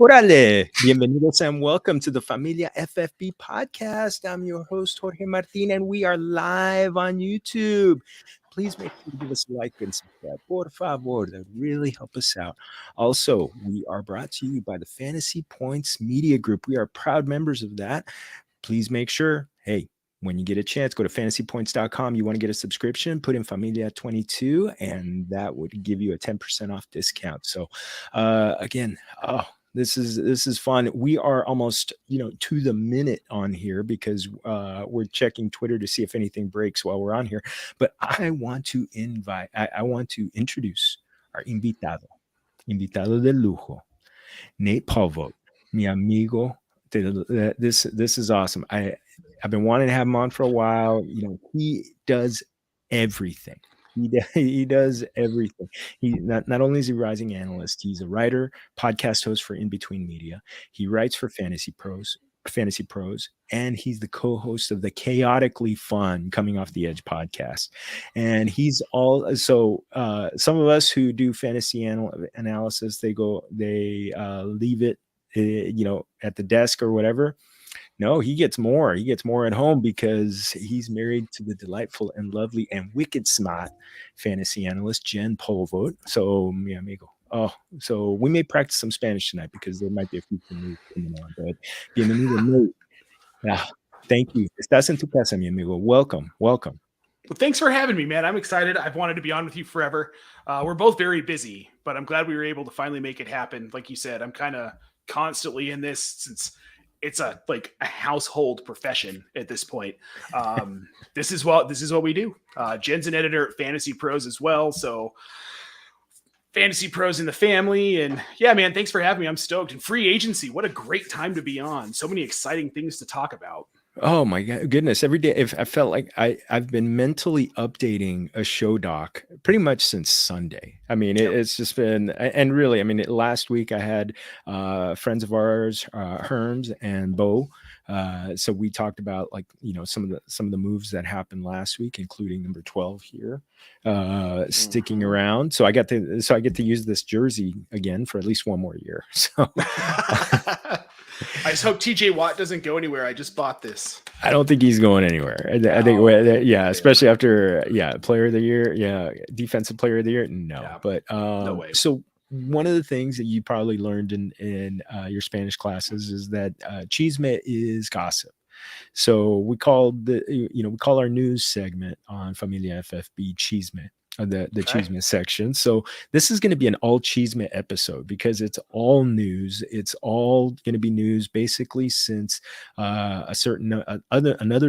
Órale, bienvenidos and welcome to the Familia FFB podcast. I'm your host, Jorge Martin, and we are live on YouTube. Please make sure to give us a like and subscribe. Por favor, that really help us out. Also, we are brought to you by the Fantasy Points Media Group. We are proud members of that. Please make sure, hey, when you get a chance, go to fantasypoints.com. You want to get a subscription, put in Familia22, and that would give you a 10% off discount. So again, this is fun. We are almost, to the minute on here because we're checking Twitter to see if anything breaks while we're on here. But I want to introduce our invitado de lujo, Nate Polvogt, mi amigo. This is awesome. I've been wanting to have him on for a while. He does everything. He does everything. He not only is he a rising analyst, he's a writer, podcast host for In Between Media. He writes for Fantasy Pros, and he's the co-host of the chaotically fun Coming Off the Edge podcast. And he's some of us who do fantasy analysis, they leave it, at the desk or whatever. No, he gets more. He gets more at home because he's married to the delightful and lovely and wicked smart fantasy analyst, Jen Polvogt. So, mi amigo. So we may practice some Spanish tonight because there might be a few things coming on. But bienvenido, Nate. Yeah, thank you. Estás en tu casa, mi amigo. Welcome. Well, thanks for having me, man. I'm excited. I've wanted to be on with you forever. We're both very busy, but I'm glad we were able to finally make it happen. Like you said, I'm kind of constantly in this since it's a household profession at this point. This is what we do. Jen's an editor at Fantasy Pros as well. So Fantasy Pros in the family. And yeah, man, thanks for having me. I'm stoked. And free agency. What a great time to be on. So many exciting things to talk about. Oh my goodness. Every day, if I felt like I've been mentally updating a show doc pretty much since Sunday. I mean, it's just been, and really, I mean, last week I had friends of ours, Herms and Bo. So we talked about some of the moves that happened last week, including number 12 here, sticking around. So I get to use this jersey again for at least one more year. So I just hope TJ Watt doesn't go anywhere. I just bought this. I don't think he's going anywhere. I think, especially after, player of the year. Defensive player of the year. No, but no way. So one of the things that you probably learned in your Spanish classes is that chisme is gossip. So we call our news segment on Familia FFB chisme. The chisme section. So this is going to be an all chisme episode because it's all news. It's all going to be news basically since another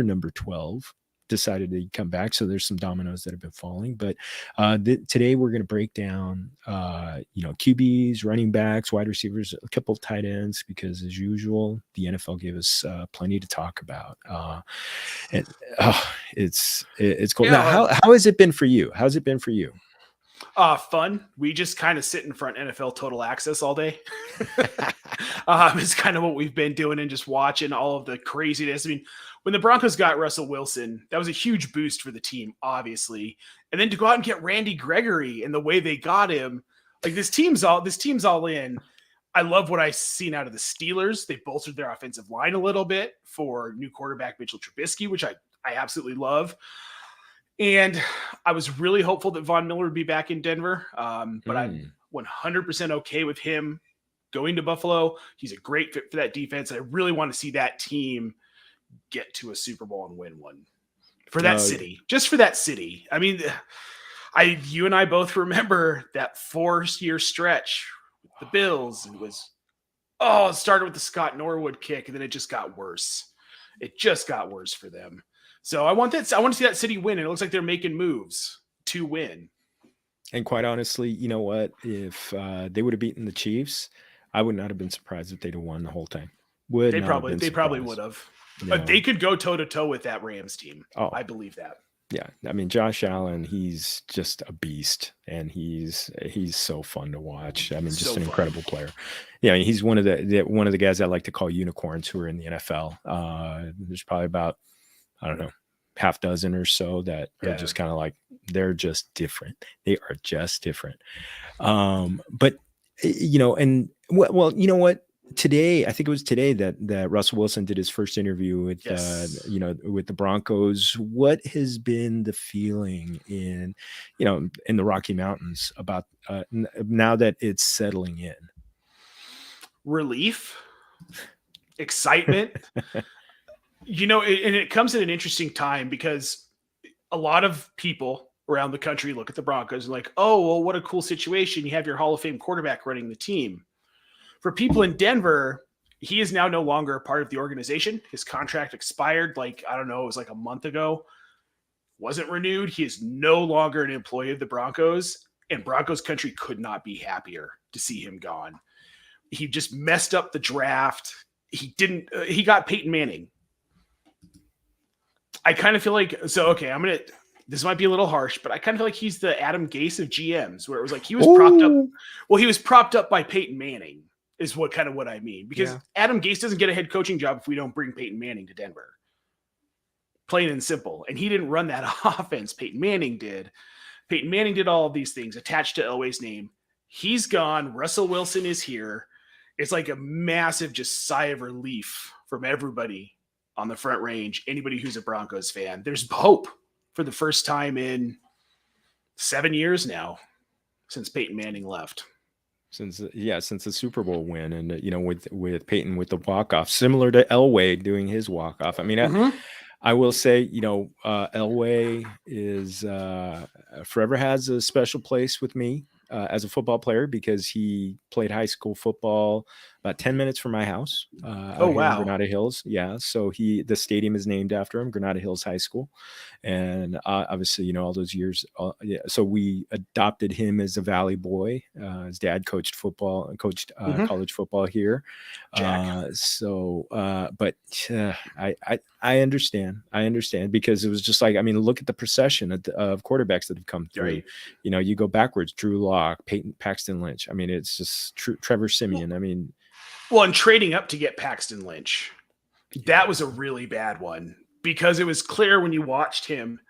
number 12 decided to come back. So there's some dominoes that have been falling. But today we're going to break down QBs, running backs, wide receivers, a couple of tight ends, because as usual, the NFL gave us plenty to talk about. It's cool. Now, how has it been for you? How's it been for you? Fun. We just kind of sit in front of NFL Total Access all day. It's kind of what we've been doing and just watching all of the craziness. I mean, when the Broncos got Russell Wilson, that was a huge boost for the team, obviously. And then to go out and get Randy Gregory and the way they got him, like this team's all in. I love what I've seen out of the Steelers. They bolstered their offensive line a little bit for new quarterback Mitchell Trubisky, which I absolutely love. And I was really hopeful that Von Miller would be back in Denver, but I'm 100% okay with him going to Buffalo. He's a great fit for that defense. I really want to see that team get to a Super Bowl and win one for that city, just for that city. I mean, you and I both remember that 4-year stretch with the Bills. It started with the Scott Norwood kick, and then it just got worse. It just got worse for them. So I want to see that city win. And it looks like they're making moves to win. And quite honestly, you know what? If they would have beaten the Chiefs, I would not have been surprised if they'd have won the whole thing. They probably would have. No. But they could go toe to toe with that Rams team. Oh, I believe that. Yeah, I mean, Josh Allen, he's just a beast, and he's so fun to watch. I mean, just an incredible player. Yeah, he's one of the guys I like to call unicorns who are in the NFL. There's probably about, I don't know, half dozen or so that are just kind of like, they're just different. They are just different. But you know, and well, you know what? today, I think it was today that Russell Wilson did his first interview with, Yes. with the Broncos. What has been the feeling in the Rocky Mountains about now that it's settling in? Relief, excitement. And it comes at an interesting time because a lot of people around the country look at the Broncos and like, oh, well, what a cool situation. You have your Hall of Fame quarterback running the team. For people in Denver, he is now no longer a part of the organization. His contract expired, it was like a month ago. Wasn't renewed. He is no longer an employee of the Broncos, and Broncos country could not be happier to see him gone. He just messed up the draft. He got Peyton Manning. I kind of feel like, this might be a little harsh, but I kind of feel like he's the Adam Gase of GMs, where it was like he was propped up. Well, he was propped up by Peyton Manning, is what I mean. Because Adam Gase doesn't get a head coaching job if we don't bring Peyton Manning to Denver. Plain and simple. And he didn't run that offense. Peyton Manning did. Peyton Manning did all of these things attached to Elway's name. He's gone. Russell Wilson is here. It's like a massive just sigh of relief from everybody on the Front Range. Anybody who's a Broncos fan, there's hope for the first time in 7 years now since Peyton Manning left. Since the Super Bowl win, and with Peyton with the walk-off, similar to Elway doing his walk-off. I mean, I will say, Elway is forever has a special place with me as a football player because he played high school football about 10 minutes from my house. Oh, wow. In Granada Hills. Yeah. So the stadium is named after him, Granada Hills High School. And obviously, all those years. So we adopted him as a Valley boy. His dad coached football and coached college football here. But I understand. I understand because it was just like, I mean, look at the procession of quarterbacks that have come through. Right. You go backwards, Drew Lock, Paxton Lynch. I mean, it's just Trevor Siemian. I mean, well, and trading up to get Paxton Lynch, that was a really bad one because it was clear when you watched him,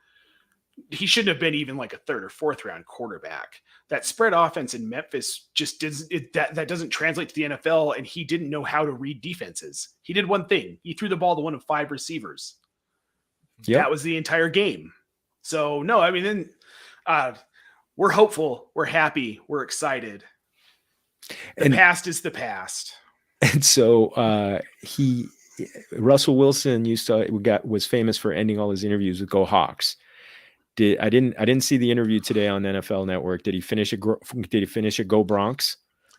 he shouldn't have been even like a third or fourth round quarterback. That spread offense in Memphis just that doesn't translate to the NFL, and he didn't know how to read defenses. He did one thing. He threw the ball to one of 5 receivers. Yep. That was the entire game. So, no, I mean, then we're hopeful. We're happy. We're excited. The past is the past. And so Russell Wilson was famous for ending all his interviews with "Go Hawks." I didn't see the interview today on NFL Network. Did he finish a "Go Bronx"?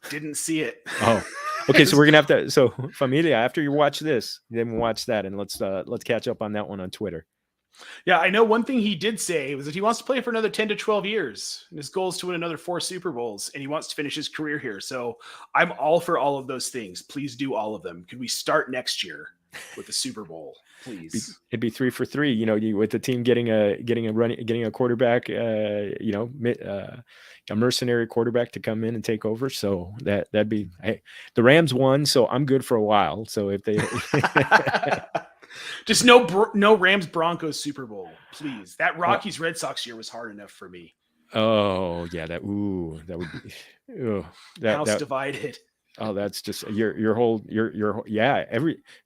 Didn't see it. Oh, okay. So we're gonna have to. So Familia, after you watch this, then watch that, and let's catch up on that one on Twitter. Yeah, I know one thing he did say was that he wants to play for another 10 to 12 years. And his goal is to win another 4 Super Bowls, and he wants to finish his career here. So I'm all for all of those things. Please do all of them. Could we start next year with the Super Bowl, please? It'd be 3 for 3, with the team getting a quarterback, a mercenary quarterback to come in and take over. So that'd be, hey, the Rams won, so I'm good for a while. So if they just no Rams Broncos Super Bowl, please. That Rockies Red Sox year was hard enough for me. Oh yeah, that would be house divided. Oh, that's just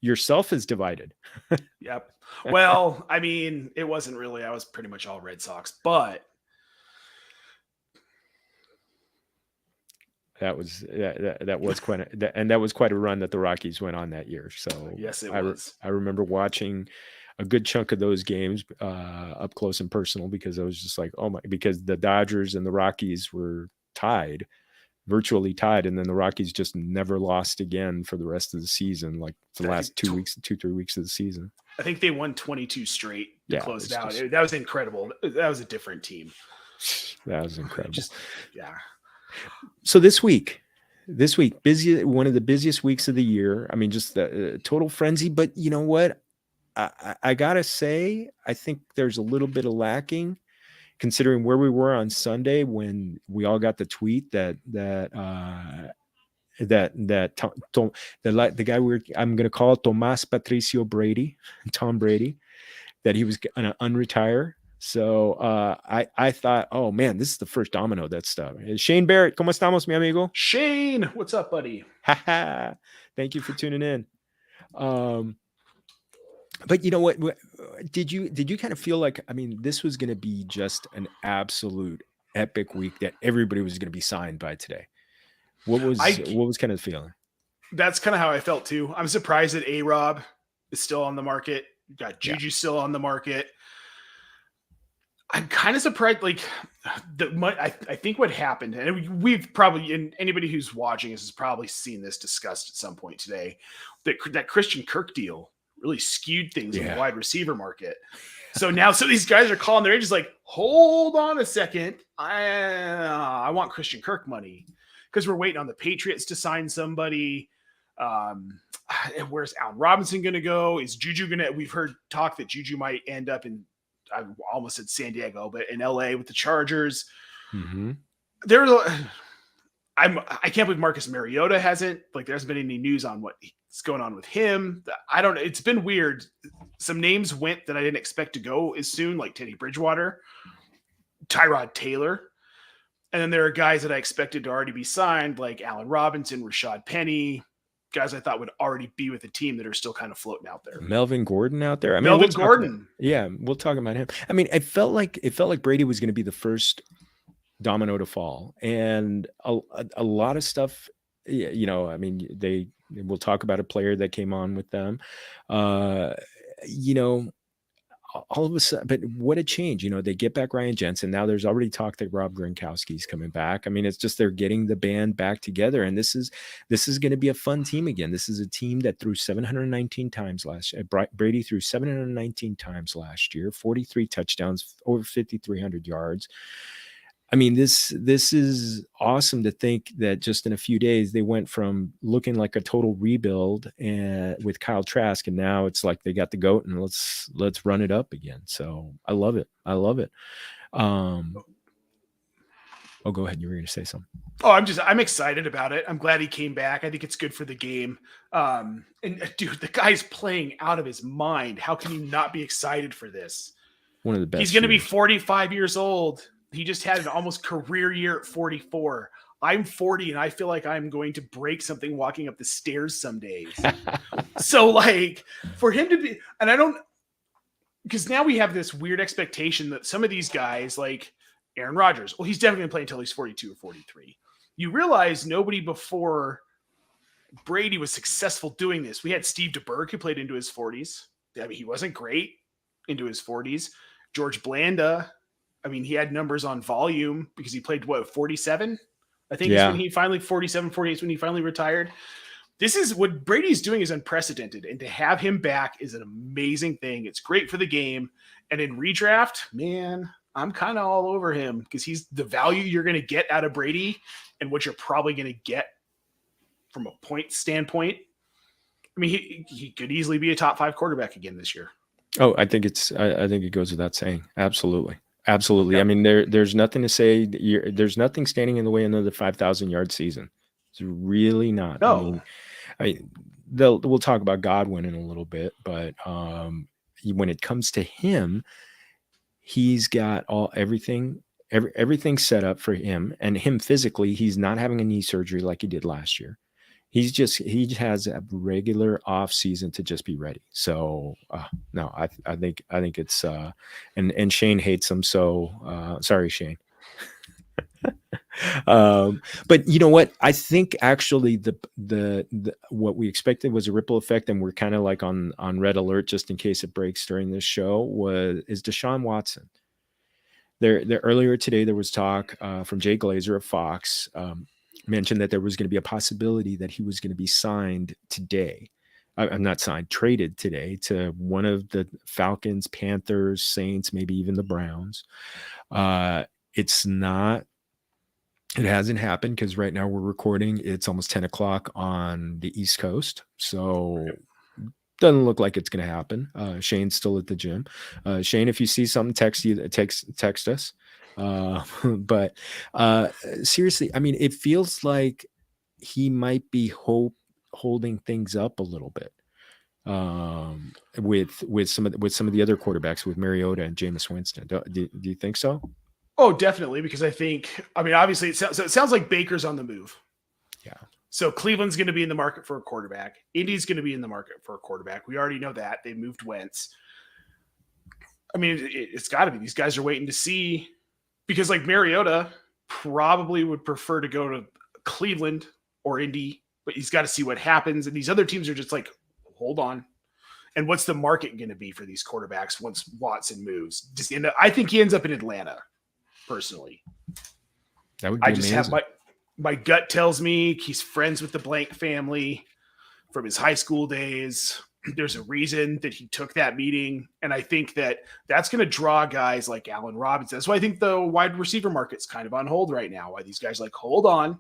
yourself is divided. Yep. Well, I mean, it wasn't really. I was pretty much all Red Sox, but that was quite a run that the Rockies went on that year. So yes, it was. I remember watching a good chunk of those games up close and personal because I was just like, oh my, because the Dodgers and the Rockies were virtually tied, and then the Rockies just never lost again for the rest of the season, like the last 3 weeks of the season. I think they won 22 straight to close it out. That was incredible. That was a different team. That was incredible. So this week, busy, one of the busiest weeks of the year. I mean, just the total frenzy. But you know what? I gotta say, I think there's a little bit of lacking, considering where we were on Sunday when we all got the tweet that the guy I'm going to call Tomas Patricio Brady, Tom Brady, that he was going to unretire So I thought, oh man, this is the first domino that's stuff. Shane Barrett, ¿cómo estamos, mi amigo? Shane, what's up, buddy? Thank you for tuning in. But you know what? Did you kind of feel like, I mean, this was going to be just an absolute epic week that everybody was going to be signed by today? What was kind of the feeling? That's kind of how I felt too. I'm surprised that A-Rob is still on the market. You got Juju still on the market. I'm kind of surprised. Like, I think what happened, and we've probably, and anybody who's watching us has probably seen this discussed at some point today, that Christian Kirk deal really skewed things in the wide receiver market. So now, these guys are calling their agents like, hold on a second, I want Christian Kirk money, because we're waiting on the Patriots to sign somebody. Where's Allen Robinson going to go? Is Juju going to? We've heard talk that Juju might end up in, I almost said San Diego, but in LA with the Chargers. Mm-hmm. I can't believe Marcus Mariota there hasn't been any news on what's going on with him. I don't know. It's been weird. Some names went that I didn't expect to go as soon, like Teddy Bridgewater, Tyrod Taylor. And then there are guys that I expected to already be signed, like Allen Robinson, Rashad Penny, guys I thought would already be with the team that are still kind of floating out there. Melvin Gordon out there. I mean, Melvin Gordon. We'll talk about him. I mean, it felt like Brady was going to be the first domino to fall, and a lot of stuff. You know, I mean, we'll talk about a player that came on with them. You know, all of a sudden, but what a change. You know, they get back Ryan Jensen. Now there's already talk that Rob Gronkowski's coming back. I mean, it's just they're getting the band back together, and this is going to be a fun team again. This is a team that threw 719 times last year. Brady threw 719 times last year, 43 touchdowns, over 5,300 yards. I mean, this is awesome to think that just in a few days they went from looking like a total rebuild and with Kyle Trask, and now it's like they got the goat and let's run it up again. So I love it. Oh, go ahead. You were going to say something. Oh, I'm excited about it. I'm glad he came back. I think it's good for the game. And dude, the guy's playing out of his mind. How can you not be excited for this? One of the best. He's going to be 45 years old. He just had an almost career year at 44. I'm 40 and I feel like I'm going to break something walking up the stairs some days. So like for him to be, and because now we have this weird expectation that some of these guys like Aaron Rodgers, well, he's definitely going to play until he's 42 or 43. You realize nobody before Brady was successful doing this. We had Steve DeBerg who played into his 40s. I mean, he wasn't great into his 40s. George Blanda, I mean, he had numbers on volume because he played 47? I think is when he finally 47, 48 is when he finally retired. This is what Brady's doing is unprecedented. And to have him back is an amazing thing. It's great for the game. And in redraft, man, I'm kind of all over him because he's the value you're going to get out of Brady and what you're probably going to get from a point standpoint. I mean, he could easily be a top 5 quarterback again this year. Oh, I think it goes without saying. Absolutely. Yep. I mean, there's nothing to say. There's nothing standing in the way of another 5,000 yard season. It's really not. No. I mean, we'll talk about Godwin in a little bit, but when it comes to him, he's got everything set up for him, and him physically, he's not having a knee surgery like he did last year. He has a regular off season to just be ready. So no, I think it's and Shane hates him. So sorry, Shane. But you know what? I think actually the what we expected was a ripple effect, and we're kind of like on red alert just in case it breaks during this show. Is Deshaun Watson? There earlier today there was talk from Jay Glazer of Fox. Mentioned that there was going to be a possibility that he was going to be signed today. I'm not signed, traded today to one of the Falcons, Panthers, Saints, maybe even the Browns. It hasn't happened because right now we're recording. It's almost 10 o'clock on the East Coast. So doesn't look like it's going to happen. Shane's still at the gym. Shane, if you see something, text us. But seriously, I mean, it feels like he might be holding things up a little bit. with some of the other quarterbacks, with Mariota and Jameis Winston. Do you think so? Oh, definitely, because obviously it sounds like Baker's on the move. Yeah. So Cleveland's going to be in the market for a quarterback. Indy's going to be in the market for a quarterback. We already know that. They moved Wentz. I mean, it's got to be. These guys are waiting to see, because like Mariota probably would prefer to go to Cleveland or Indy, but he's got to see what happens. And these other teams are just like, hold on. And what's the market going to be for these quarterbacks once Watson moves? I think he ends up in Atlanta, personally. That would be amazing. Have my gut tells me he's friends with the Blank family from his high school days. There's a reason that he took that meeting. And I think that's going to draw guys like Allen Robinson. That's why I think the wide receiver market's kind of on hold right now. Why these guys like, hold on.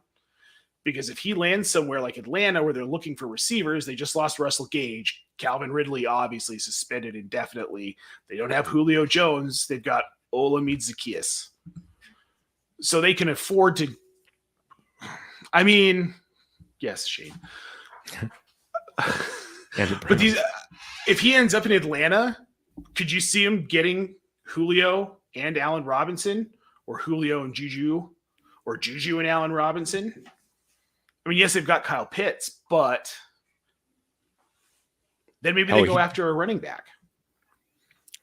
Because if he lands somewhere like Atlanta where they're looking for receivers, they just lost Russell Gage. Calvin Ridley obviously suspended indefinitely. They don't have Julio Jones. They've got Olamide Zaccheaus. So they can afford to. I mean, yes, Shane. But if he ends up in Atlanta, could you see him getting Julio and Allen Robinson, or Julio and Juju, or Juju and Allen Robinson? I mean, yes, they've got Kyle Pitts, but then maybe they go after a running back.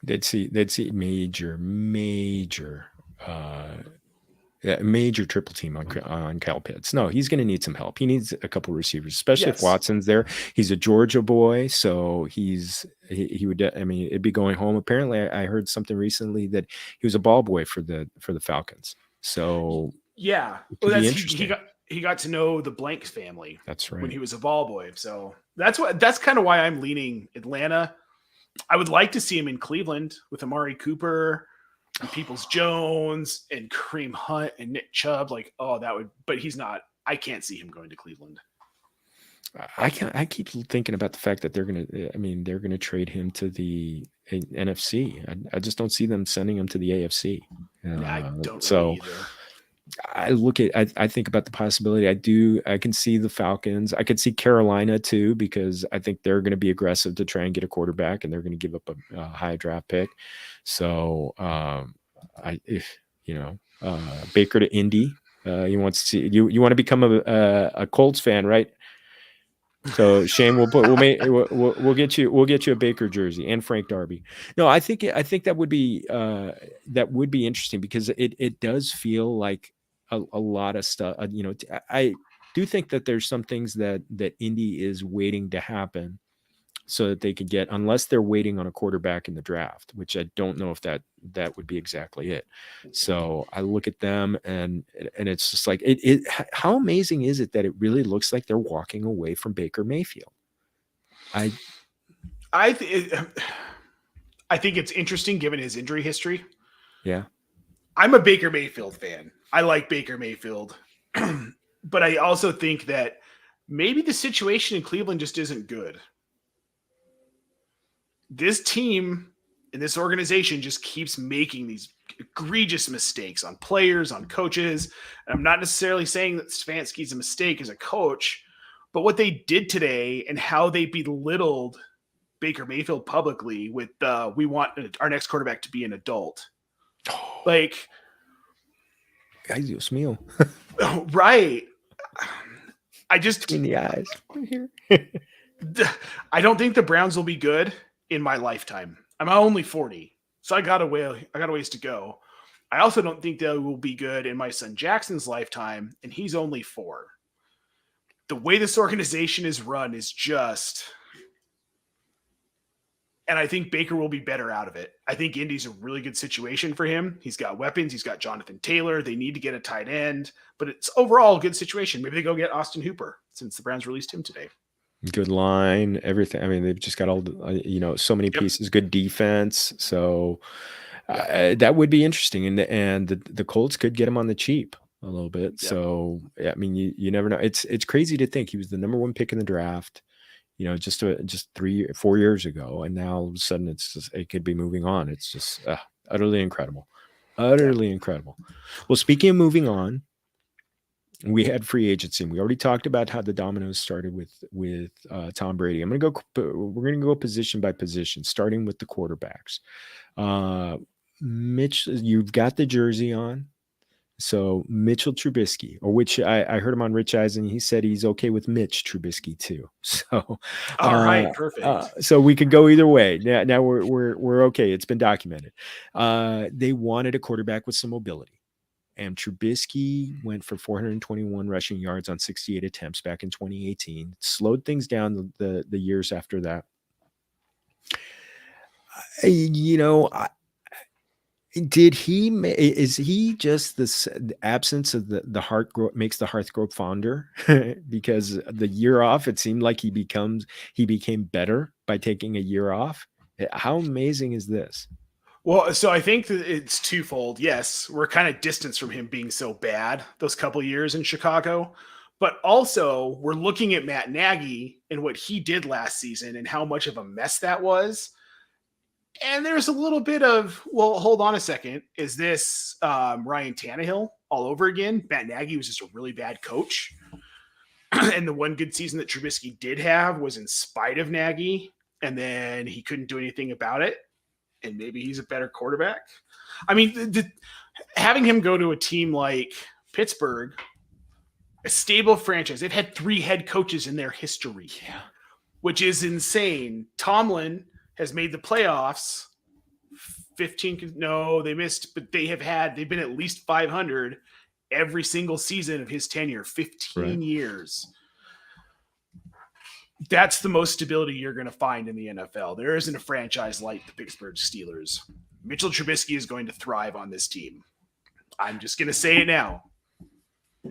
They'd see major triple team on Kyle Pitts. No, he's going to need some help. He needs a couple of receivers, especially if Watson's there. He's a Georgia boy, so he would. I mean, it'd be going home. Apparently, I heard something recently that he was a ball boy for the Falcons. So yeah, well, he got to know the Blanks family. That's right. When he was a ball boy. So that's kind of why I'm leaning Atlanta. I would like to see him in Cleveland with Amari Cooper and Peoples-Jones and Kareem Hunt and Nick Chubb. Like, but he's not. I can't see him going to Cleveland. I keep thinking about the fact that they're gonna trade him to the NFC. I just don't see them sending him to the AFC. I don't really either. I think about the possibility. I can see the Falcons. I could see Carolina too, because I think they're going to be aggressive to try and get a quarterback, and they're going to give up a high draft pick. So, Baker to Indy, he wants to see you want to become a Colts fan, right? So Shane, we'll get you a Baker jersey and Frank Darby. No, I think that would be interesting, because it does feel like a lot of stuff. I do think that there's some things that Indy is waiting to happen so that they could get, unless they're waiting on a quarterback in the draft, which I don't know if that would be exactly it. So I look at them and it's just like, how amazing is it that it really looks like they're walking away from Baker Mayfield? I think it's interesting given his injury history. Yeah. I'm a Baker Mayfield fan. I like Baker Mayfield, but I also think that maybe the situation in Cleveland just isn't good. This team and this organization just keeps making these egregious mistakes on players, on coaches. And I'm not necessarily saying that Stefanski's a mistake as a coach, but what they did today and how they belittled Baker Mayfield publicly with we want our next quarterback to be an adult. Like, ay, Dios mío. Right. I just in the eyes here. I don't think the Browns will be good in my lifetime. I'm only 40, so I got a ways to go. I also don't think they will be good in my son Jackson's lifetime, and he's only 4. The way this organization is run is just, and I think Baker will be better out of it. I think Indy's a really good situation for him. He's got weapons. He's got Jonathan Taylor. They need to get a tight end, but it's overall a good situation. Maybe they go get Austin Hooper since the Browns released him today. Good line, everything. I mean, they've just got all the, so many pieces, good defense. So that would be interesting. And the Colts could get him on the cheap a little bit. Yep. So, I mean, you never know. It's crazy to think he was the number 1 pick in the draft, just 4 years ago. And now all of a sudden it could be moving on. It's just utterly incredible. Utterly incredible. Well, speaking of moving on, we had free agency. We already talked about how the dominoes started with Tom Brady. We're going to go position by position, starting with the quarterbacks. Mitch, you've got the jersey on. So Mitchell Trubisky, or which I heard him on Rich Eisen. He said he's okay with Mitch Trubisky too. So, all right, perfect. So we could go either way. Now we're okay. It's been documented. They wanted a quarterback with some mobility, and Trubisky went for 421 rushing yards on 68 attempts back in 2018. Slowed things down the years after that. Is he just the absence of the heart makes the hearth grow fonder? Because the year off, it seemed like he became better by taking a year off. How amazing is this? Well, so I think that it's twofold. Yes, we're kind of distanced from him being so bad those couple years in Chicago, but also we're looking at Matt Nagy and what he did last season and how much of a mess that was. And there's a little bit of, well, hold on a second. Is this Ryan Tannehill all over again? Matt Nagy was just a really bad coach. And the one good season that Trubisky did have was in spite of Nagy. And then he couldn't do anything about it. And maybe he's a better quarterback. I mean, having him go to a team like Pittsburgh, a stable franchise, they've had 3 head coaches in their history, which is insane. Tomlin has made the playoffs 15. No, they missed, but they've been at least 500 every single season of his tenure, 15 years. That's the most stability you're going to find in the NFL. There isn't a franchise like the Pittsburgh Steelers. Mitchell Trubisky is going to thrive on this team. I'm just going to say it now.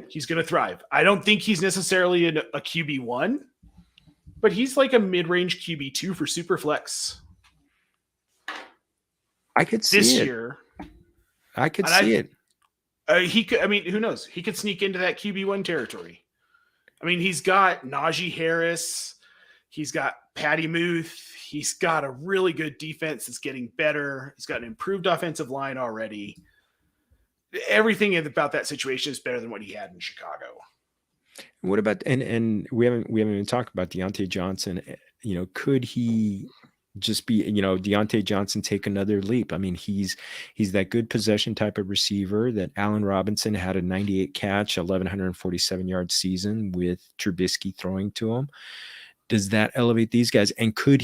He's going to thrive. I don't think he's necessarily a QB1, but he's like a mid-range QB2 for Superflex. I could see this it. year. I could see it. He could. I mean, who knows? He could sneak into that QB1 territory. I mean, he's got Najee Harris. He's got Patty Muth. He's got a really good defense that's getting better. He's got an improved offensive line already. Everything about that situation is better than what he had in Chicago. What about and we haven't even talked about Deontay Johnson. Could he just be, Deontay Johnson take another leap? I mean, he's that good possession type of receiver that Allen Robinson had a 98 catch, 1,147 yard season with Trubisky throwing to him. Does that elevate these guys? And could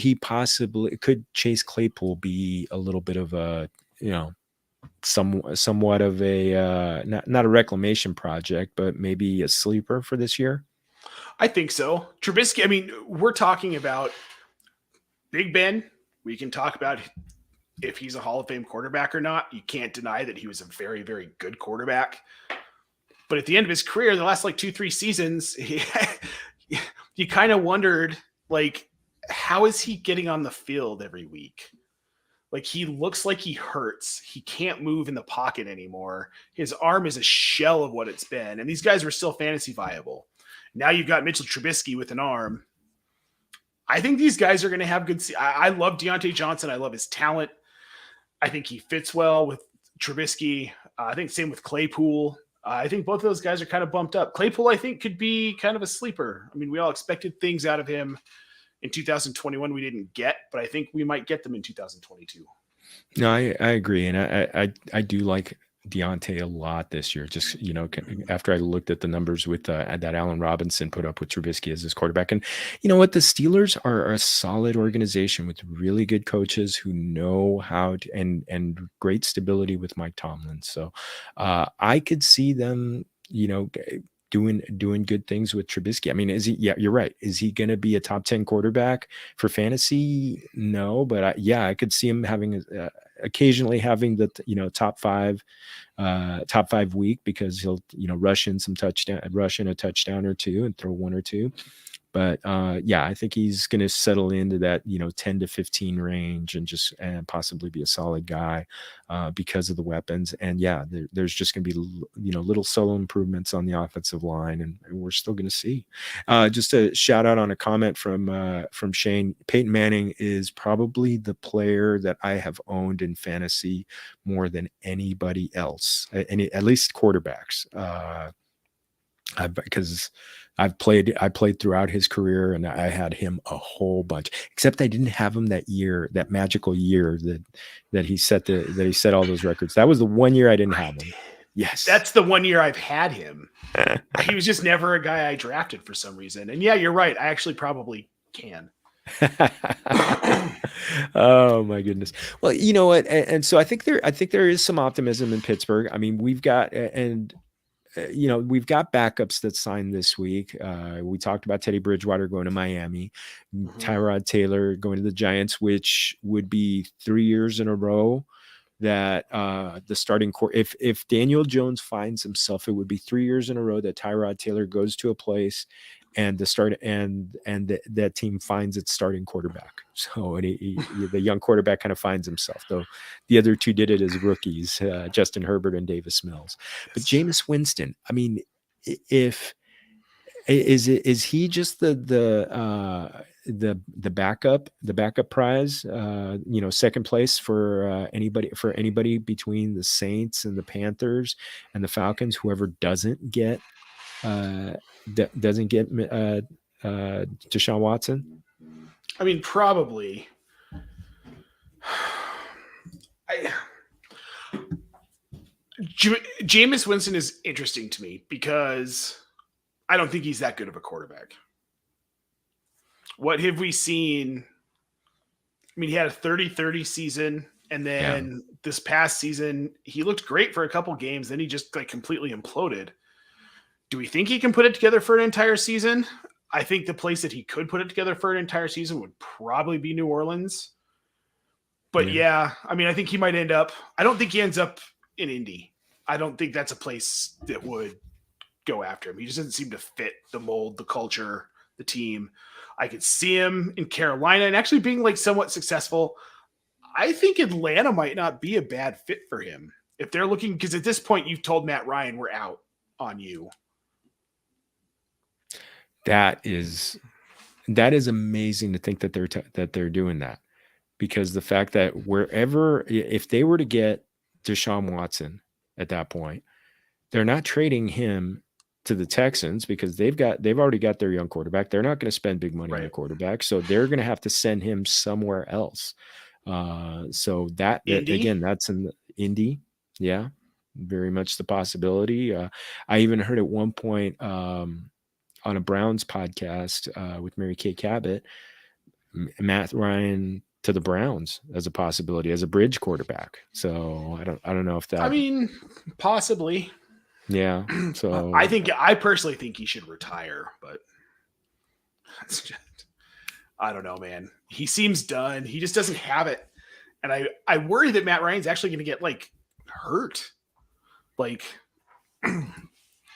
Chase Claypool be a little bit of a, somewhat of a not a reclamation project, but maybe a sleeper for this year? I think so. Trubisky, I mean, we're talking about Big Ben. We can talk about if he's a Hall of Fame quarterback or not. You can't deny that he was a very, very good quarterback. But at the end of his career, the last 2-3 seasons, you kind of wondered, how is he getting on the field every week? He looks like he hurts. He can't move in the pocket anymore. His arm is a shell of what it's been. And these guys were still fantasy viable. Now you've got Mitchell Trubisky with an arm. I think these guys are going to have good. I love Deontay Johnson. I love his talent. I think he fits well with Trubisky. I think same with Claypool. I think both of those guys are kind of bumped up. Claypool, I think, could be kind of a sleeper. I mean, we all expected things out of him in 2021 we didn't get, but I think we might get them in 2022. No, I agree. And I do like Deontay a lot this year. Just, after I looked at the numbers with that Allen Robinson put up with Trubisky as his quarterback. And you know what? The Steelers are a solid organization with really good coaches who know how to, and great stability with Mike Tomlin. So I could see them, doing good things with Trubisky. I mean, is he? Yeah, you're right. Is he going to be a top 10 quarterback for fantasy? No, but I could see him having occasionally having the top five week, because he'll rush in a touchdown or two and throw one or two. But I think he's going to settle into that 10 to 15 range and possibly be a solid guy because of the weapons. And there's just going to be little solo improvements on the offensive line, and we're still going to see. Just a shout out on a comment from Shane. Peyton Manning is probably the player that I have owned in fantasy more than anybody else, at least quarterbacks. because I played throughout his career, and I had him a whole bunch. Except I didn't have him that year, that magical year that he set all those records. That was the one year I didn't have him. Yes, that's the one year I've had him. He was just never a guy I drafted for some reason. And yeah, you're right. I actually probably can. Oh my goodness. Well, you know what? And so I think there is some optimism in Pittsburgh. I mean, we've got we've got backups that signed this week. We talked about Teddy Bridgewater going to Miami, Tyrod Taylor going to the Giants, which would be 3 years in a row that the starting core, if Daniel Jones finds himself, it would be 3 years in a row that Tyrod Taylor goes to a place and that team finds its starting quarterback. So the young quarterback kind of finds himself, though the other two did it as rookies, Justin Herbert and Davis Mills. But Jameis Winston, I mean, is he just the backup prize, second place for anybody between the Saints and the Panthers and the Falcons, whoever doesn't get Deshaun Watson? I mean, probably. Jameis Winston is interesting to me because I don't think he's that good of a quarterback. What have we seen? I mean, he had a 30-30 season, and then this past season, he looked great for a couple games. Then he just completely imploded. Do we think he can put it together for an entire season? I think the place that he could put it together for an entire season would probably be New Orleans. But I mean, I think he might end up. I don't think he ends up in Indy. I don't think that's a place that would go after him. He just doesn't seem to fit the mold, the culture, the team. I could see him in Carolina and actually being somewhat successful. I think Atlanta might not be a bad fit for him if they're looking, because at this point you've told Matt Ryan we're out on you. That is amazing to think that they're doing that, because the fact that if they were to get Deshaun Watson at that point, they're not trading him to the Texans because they've already got their young quarterback. They're not going to spend big money on the quarterback, so they're going to have to send him somewhere else. So that again, that's in Indy. Yeah, very much the possibility. I even heard at one point on a Browns podcast with Mary Kay Cabot, Matt Ryan to the Browns as a possibility, as a bridge quarterback. So I don't know if that. I mean, possibly. Yeah. So I personally think he should retire, but it's just, I don't know, man. He seems done. He just doesn't have it, and I worry that Matt Ryan's actually going to get hurt,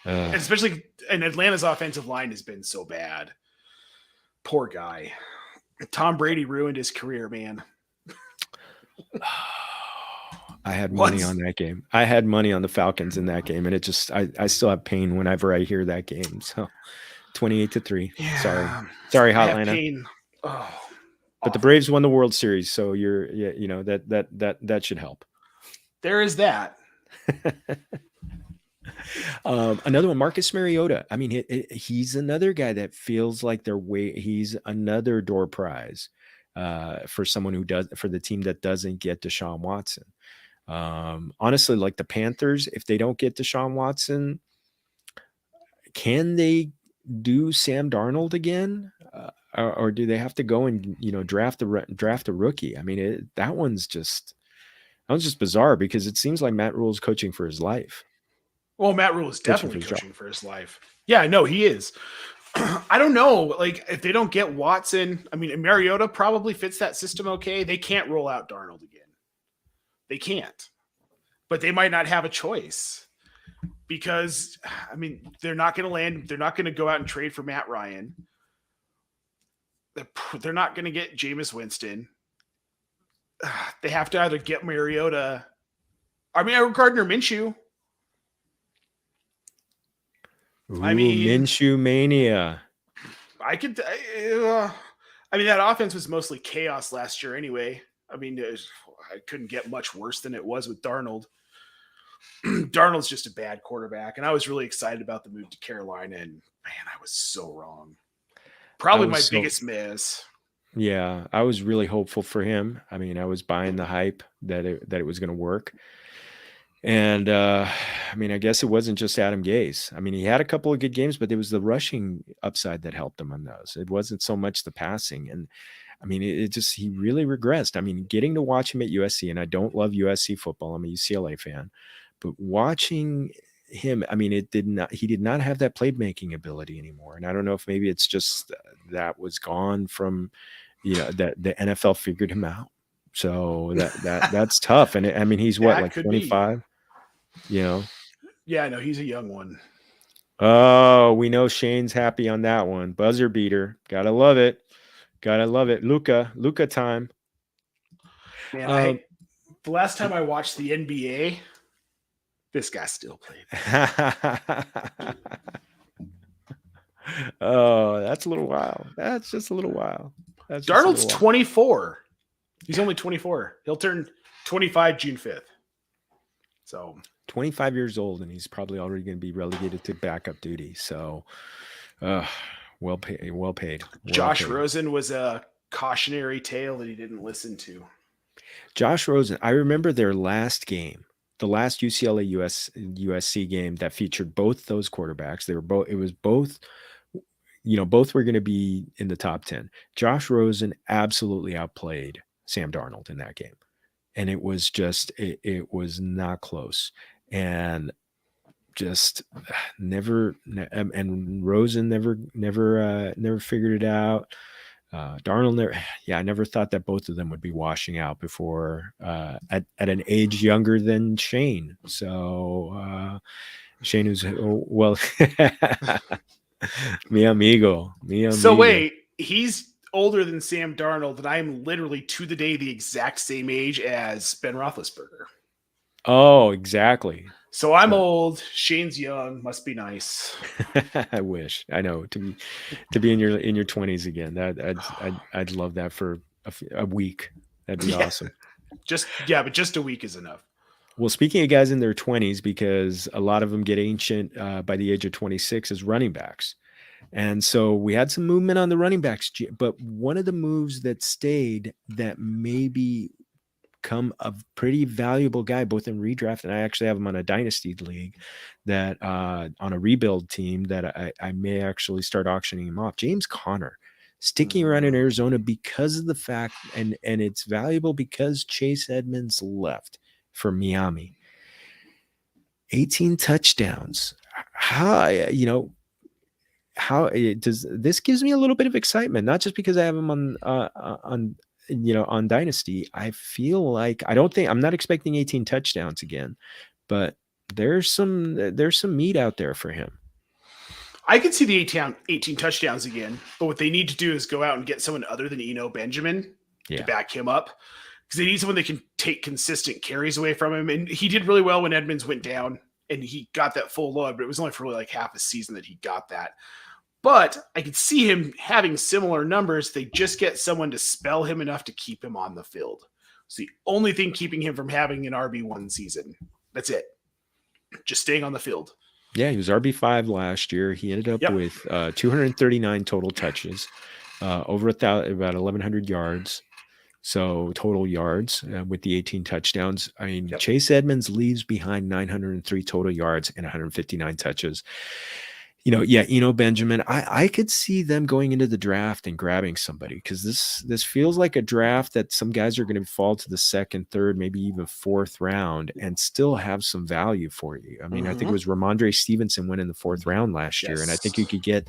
especially. And Atlanta's offensive line has been so bad. Poor guy. Tom Brady ruined his career, man. I had money on that game. I had money on the Falcons in that game, and it just I still have pain whenever I hear that game. So 28-3. Yeah. Sorry, Hotlanta. Oh, but the Braves won the World Series, so that should help. There is that. Another one, Marcus Mariota. I mean, he's another guy that feels like he's another door prize for someone for the team that doesn't get Deshaun Watson. Honestly, the Panthers, if they don't get Deshaun Watson, can they do Sam Darnold again, or do they have to go and draft a rookie? I mean, that one's just bizarre, because it seems like Matt Rule's coaching for his life. Well, Matt Rule is definitely coaching for his life. Yeah, no, he is. I don't know. If they don't get Watson, I mean, Mariota probably fits that system okay. They can't roll out Darnold again. They can't. But they might not have a choice, because, I mean, they're not going to land. They're not going to go out and trade for Matt Ryan. They're not going to get Jameis Winston. They have to either get Mariota. I mean, Gardner Minshew. Ooh, Minshew mania. I mean, that offense was mostly chaos last year anyway. I mean, I couldn't get much worse than it was with Darnold. Darnold's just a bad quarterback, and I was really excited about the move to Carolina, and man, I was so wrong. Probably my biggest miss. Yeah, I was really hopeful for him. I mean, I was buying the hype that it was going to work. And I mean, I guess it wasn't just Adam Gase. I mean, he had a couple of good games, but it was the rushing upside that helped him on those. It wasn't so much the passing. And I mean, he really regressed. I mean, getting to watch him at USC, and I don't love USC football. I'm a UCLA fan, but watching him, I mean, he did not have that playmaking ability anymore. And I don't know if maybe it's just that was gone from, that the NFL figured him out. So that's tough. And I mean, he's what, like 25? Yeah, no, he's a young one. Oh, we know Shane's happy on that one. Buzzer beater. Gotta love it. Luca time. Man, the last time I watched the NBA, this guy still played. Oh, that's a little while. That's just a little while. Darnold's 24. He's only 24. He'll turn 25 June 5th. So 25 years old, and he's probably already going to be relegated to backup duty. So, well paid. Josh Rosen was a cautionary tale that he didn't listen to. Josh Rosen, I remember their last game, the last UCLA USC game that featured both those quarterbacks. Both were going to be in the top 10. Josh Rosen absolutely outplayed Sam Darnold in that game. And it was just, it was not close. And just never, and Rosen never figured it out. Darnold I never thought that both of them would be washing out before at an age younger than Shane. So Shane was, mi amigo. So wait, he's older than Sam Darnold, and I am literally to the day the exact same age as Ben Roethlisberger. Oh, exactly. So I'm old. Shane's young. Must be nice. I wish. I know to be in your 20s again. I'd love that for a week. That'd be awesome. But just a week is enough. Well, speaking of guys in their 20s, because a lot of them get ancient by the age of 26 as running backs. And so we had some movement on the running backs, but one of the moves that stayed that maybe come a pretty valuable guy, both in redraft, and I actually have him on a dynasty league that on a rebuild team that I may actually start auctioning him off. James Conner sticking around in Arizona because of the fact, and it's valuable because Chase Edmonds left for Miami. 18 touchdowns. How does this gives me a little bit of excitement, not just because I have him on Dynasty. I feel like I'm not expecting 18 touchdowns again, but there's some meat out there for him. I could see the 18 touchdowns again, but what they need to do is go out and get someone other than Eno Benjamin to back him up, because they need someone that can take consistent carries away from him. And he did really well when Edmonds went down and he got that full load, but it was only for really like half a season that he got that. But I could see him having similar numbers. They just get someone to spell him enough to keep him on the field. It's the only thing keeping him from having an RB1 season. That's it. Just staying on the field. Yeah, he was RB5 last year. He ended up with 239 total touches, over about 1,100 yards. So total yards with the 18 touchdowns. I mean, Chase Edmonds leaves behind 903 total yards and 159 touches. Eno Benjamin, I could see them going into the draft and grabbing somebody, because this feels like a draft that some guys are going to fall to the second, third, maybe even fourth round and still have some value for you. I mean, I think it was Ramondre Stevenson went in the fourth round last year, and I think you could get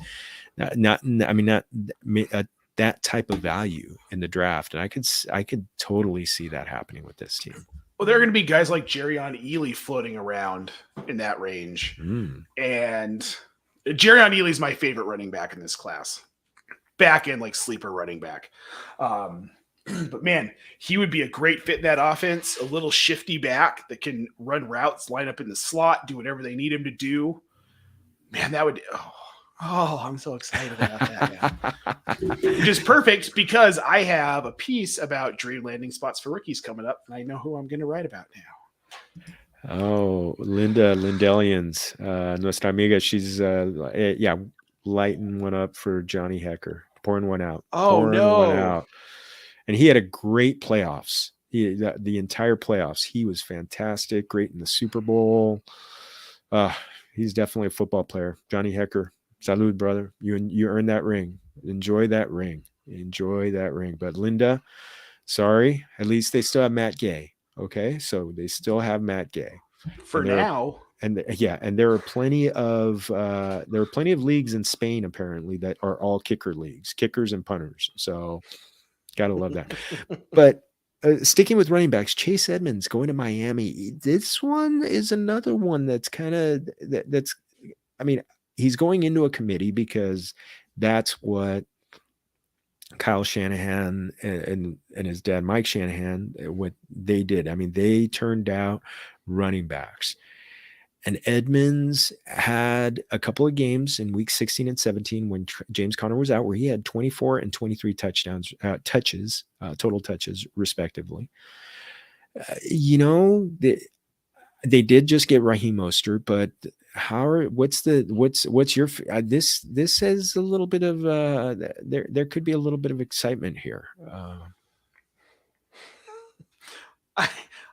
that type of value in the draft, and I could totally see that happening with this team. Well, there are going to be guys like Jerrion Ealy floating around in that range, and Jerrion Ealy is my favorite running back in this class. Back end, like sleeper running back. But man, he would be a great fit in that offense. A little shifty back that can run routes, line up in the slot, do whatever they need him to do. Man, that would. Oh, I'm so excited about that now. Which is perfect because I have a piece about dream landing spots for rookies coming up, and I know who I'm going to write about now. Oh, Lindellians, nuestra amiga. She's lighting one up for Johnny Hecker, pouring one out, Oh no. and he had a great playoffs. The entire playoffs, he was fantastic. Great in the Super Bowl. He's definitely a football player. Johnny Hecker, salud, brother. You earned that ring. Enjoy that ring. But Linda, sorry. At least they still have Matt Gay. Okay, so they still have Matt Gay For now. And there are plenty of leagues in Spain apparently that are all kicker leagues, kickers and punters. So gotta love that. But sticking with running backs, Chase Edmonds going to Miami. This one is another one that's kind of that's. I mean, he's going into a committee because that's what Kyle Shanahan and his dad Mike Shanahan, what they did. I mean, they turned out running backs. And Edmonds had a couple of games in week 16 and 17 when James Conner was out, where he had 24 and 23 total touches, respectively. They did just get Raheem Mostert, but what's your this says a little bit of there could be a little bit of excitement here.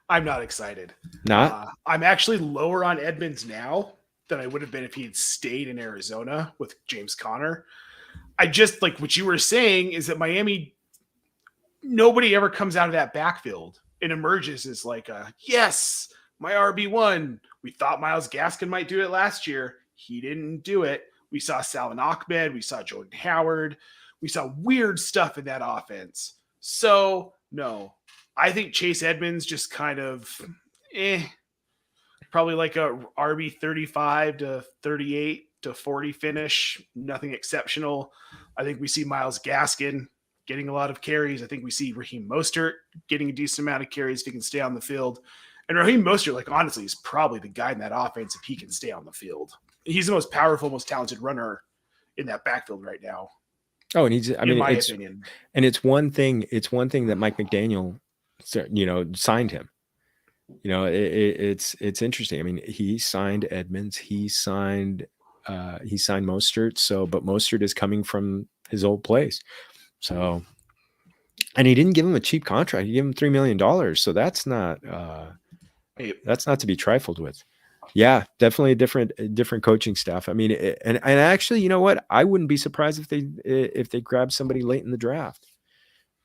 I'm not excited. I'm actually lower on Edmonds now than I would have been if he had stayed in Arizona with James Conner. I just like what you were saying is that Miami, nobody ever comes out of that backfield and emerges as like yes, my RB1. We thought Myles Gaskin might do it last year. He didn't do it. We saw Salvon Ahmed. We saw Jordan Howard. We saw weird stuff in that offense. So no, I think Chase Edmonds just kind of probably like a RB 35 to 38 to 40 finish. Nothing exceptional. I think we see Myles Gaskin getting a lot of carries. I think we see Raheem Mostert getting a decent amount of carries if he can stay on the field. And Raheem Mostert, like honestly, is probably the guy in that offense if he can stay on the field. He's the most powerful, most talented runner in that backfield right now. Oh, and in my opinion. And it's one thing that Mike McDaniel, signed him. It's interesting. I mean, he signed Edmonds, he signed Mostert. But Mostert is coming from his old place. So, and he didn't give him a cheap contract. He gave him $3 million. So that's not to be trifled with. Yeah, definitely a different coaching staff. I mean, and actually, you know what? I wouldn't be surprised if they grabbed somebody late in the draft,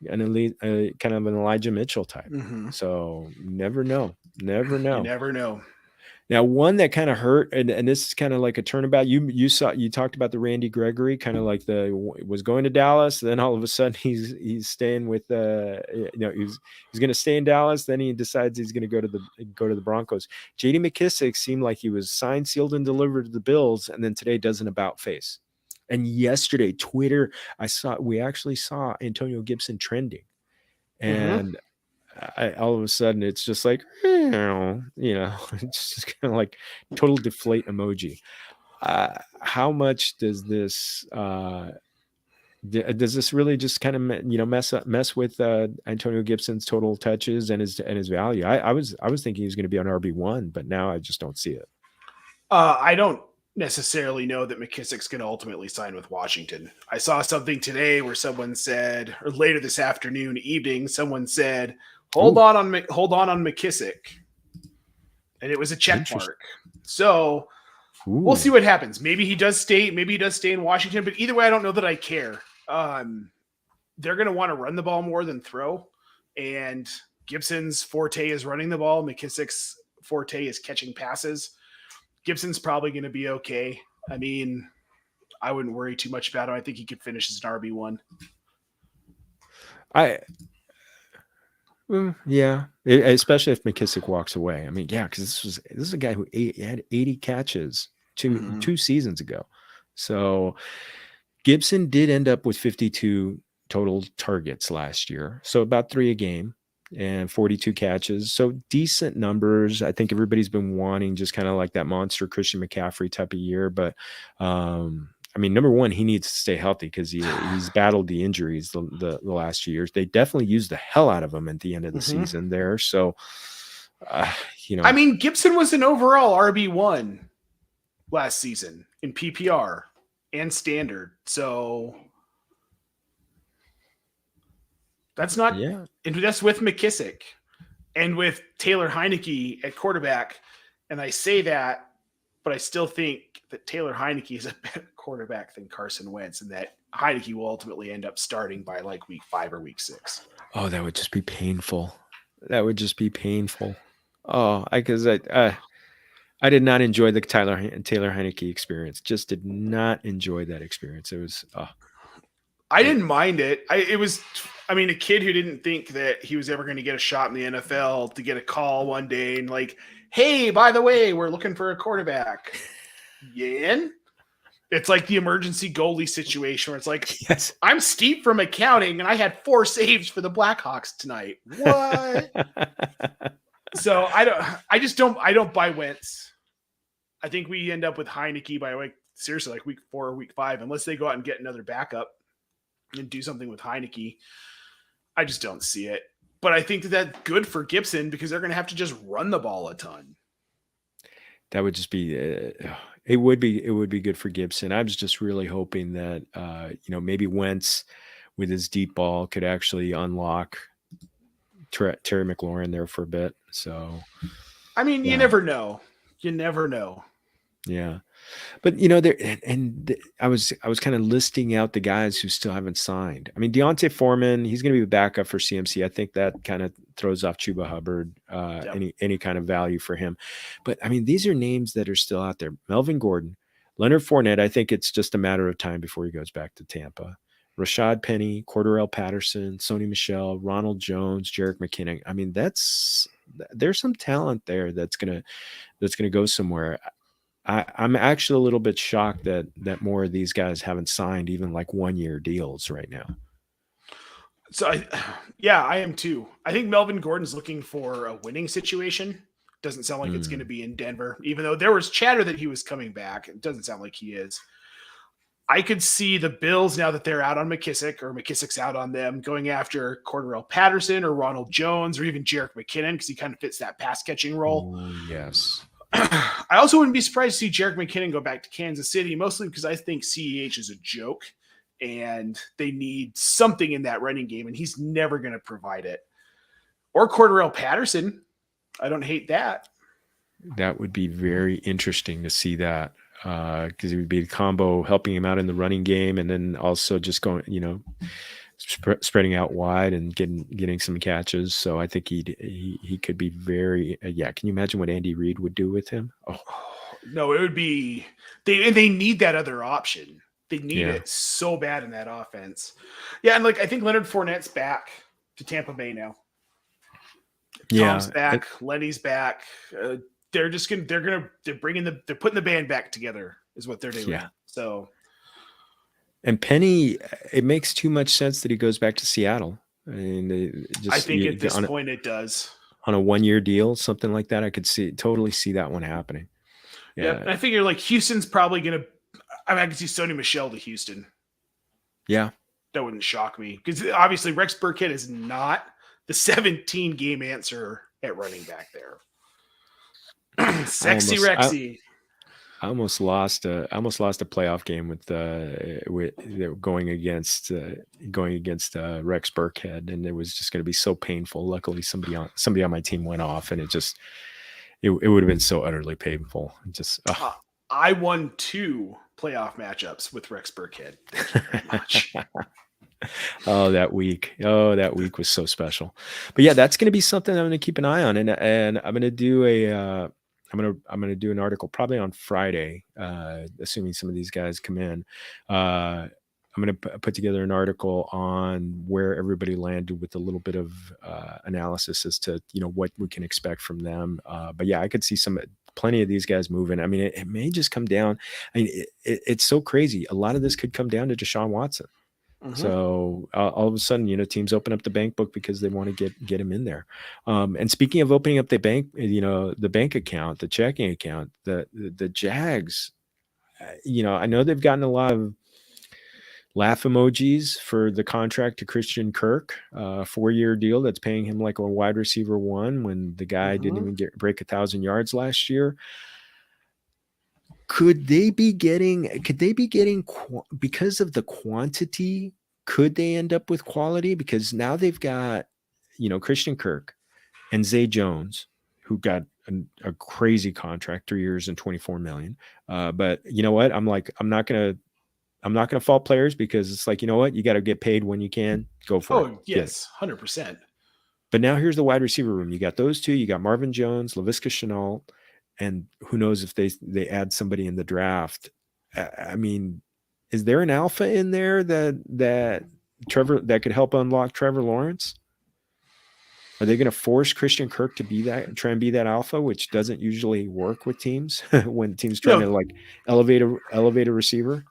an elite, kind of an Elijah Mitchell type. Mm-hmm. So never know. You never know. Now, one that kind of hurt, and this is kind of like a turnabout. You talked about the Randy Gregory, kind of like was going to Dallas, then all of a sudden he's staying with he's going to stay in Dallas, then he decides he's going to go to the Broncos. J.D. McKissick seemed like he was signed, sealed, and delivered to the Bills, and then today does an about face. And yesterday, Twitter, we actually saw Antonio Gibson trending, and. Mm-hmm. All of a sudden it's just like, it's just kind of like total deflate emoji. How much does this really just kind of mess with Antonio Gibson's total touches and his value? I was thinking he was going to be on RB1, but now I just don't see it. I don't necessarily know that McKissick's going to ultimately sign with Washington. I saw something today where someone said, or later this evening, someone said, Hold on on McKissick, and it was a check mark. So we'll see what happens. Maybe he does stay. Maybe he does stay in Washington. But either way, I don't know that I care. They're going to want to run the ball more than throw, and Gibson's forte is running the ball. McKissick's forte is catching passes. Gibson's probably going to be okay. I mean, I wouldn't worry too much about him. I think he could finish as an RB1. Yeah, especially if McKissick walks away. I mean, yeah, because this is a guy who had 80 catches two seasons ago. So Gibson did end up with 52 total targets last year, so about 3 a game and 42 catches. So decent numbers. I think everybody's been wanting just kind of like that monster Christian McCaffrey type of year, but I mean, number one, he needs to stay healthy because he's battled the injuries the last few years. They definitely used the hell out of him at the end of the season there. So I mean, Gibson was an overall RB1 last season in PPR and standard. So that's not, and that's with McKissick and with Taylor Heineke at quarterback. And I say that, but I still think that Taylor Heineke is a better quarterback than Carson Wentz, and that Heineke will ultimately end up starting by like week 5 or week 6. Oh, that would just be painful. That would just be painful. Oh, because I did not enjoy the Taylor Heineke experience. Just did not enjoy that experience. It was. I didn't mind it. It was. I mean, a kid who didn't think that he was ever going to get a shot in the NFL to get a call one day and like, hey, by the way, we're looking for a quarterback. Yin? It's like the emergency goalie situation where it's like, yes, I'm Steve from accounting and I had 4 saves for the Blackhawks tonight. What? So I don't buy Wentz. I think we end up with Heineke by like seriously like week 4 or week 5, unless they go out and get another backup and do something with Heineke. I just don't see it. But I think that's good for Gibson because they're going to have to just run the ball a ton. That would just be it would be good for Gibson. I was just really hoping that maybe Wentz with his deep ball could actually unlock Terry McLaurin there for a bit. So I mean, you never know. You never know. Yeah. But I was kind of listing out the guys who still haven't signed. I mean, Deontay Foreman, he's going to be a backup for CMC. I think that kind of throws off Chuba Hubbard, any kind of value for him. But I mean, these are names that are still out there. Melvin Gordon, Leonard Fournette. I think it's just a matter of time before he goes back to Tampa. Rashad Penny, Cordarrelle Patterson, Sony Michel, Ronald Jones, Jerick McKinnon. I mean, there's some talent there that's gonna go somewhere. I'm actually a little bit shocked that more of these guys haven't signed even like 1-year deals right now. So I am too. I think Melvin Gordon's looking for a winning situation. Doesn't sound like it's going to be in Denver, even though there was chatter that he was coming back. It doesn't sound like he is. I could see the Bills, now that they're out on McKissick or McKissick's out on them, going after Cordarrelle Patterson or Ronald Jones or even Jerick McKinnon because he kind of fits that pass catching role. Oh, yes. I also wouldn't be surprised to see Jerick McKinnon go back to Kansas City, mostly because I think CEH is a joke and they need something in that running game, and he's never going to provide it. Or Cordarrelle Patterson. I don't hate that. That would be very interesting to see that because it would be a combo helping him out in the running game and then also just going, spreading out wide and getting some catches. So I think he could be very Can you imagine what Andy Reid would do with him? Oh no, it would be they need that other option. They need it so bad in that offense. Yeah, and like I think Leonard Fournette's back to Tampa Bay now. Tom's back, Lenny's back. They're putting the band back together is what they're doing. Yeah. So. And Penny, it makes too much sense that he goes back to Seattle. I mean, I think at this point it does. On a 1-year deal, something like that, I could totally see that one happening. Yeah, and I figure like Houston's probably going to. I mean, I could see Sony Michel to Houston. Yeah, that wouldn't shock me because obviously Rex Burkhead is not the 17 game answer at running back there. Sexy Rexy. I almost lost a playoff game with going against Rex Burkhead, and it was just going to be so painful. Luckily, somebody on my team went off, and it would have been so utterly painful. I won 2 playoff matchups with Rex Burkhead. Thank you very much. that week was so special. But yeah, that's going to be something I'm going to keep an eye on, and I'm going to do I'm gonna do an article probably on Friday, assuming some of these guys come in. I'm gonna put together an article on where everybody landed with a little bit of analysis as to what we can expect from them. But yeah, I could see plenty of these guys moving. I mean, it may just come down. I mean, it's so crazy. A lot of this could come down to Deshaun Watson. Mm-hmm. So all of a sudden, teams open up the bank book because they want to get him in there. And speaking of opening up the bank, the bank account, the checking account, the Jags, I know they've gotten a lot laugh emojis for the contract to Christian Kirk, 4-year deal that's paying him like a wide receiver 1 when the guy didn't even break 1,000 yards last year. Could they be getting because of the quantity, could they end up with quality? Because now they've got, Christian Kirk and Zay Jones, who got a crazy contract, 3 years and $24 million. But you know what? I'm not gonna fault players, because it's like, you know what? You got to get paid when you can. Go for it. Oh, yes, 100%. But now here's the wide receiver room. You got those two. You got Marvin Jones, Laviska Shenault, and who knows if they add somebody in the draft. I mean, is there an alpha in there that could help unlock Trevor Lawrence? Are they going to force Christian Kirk to try and be that alpha, which doesn't usually work with teams when teams trying to like elevate a receiver?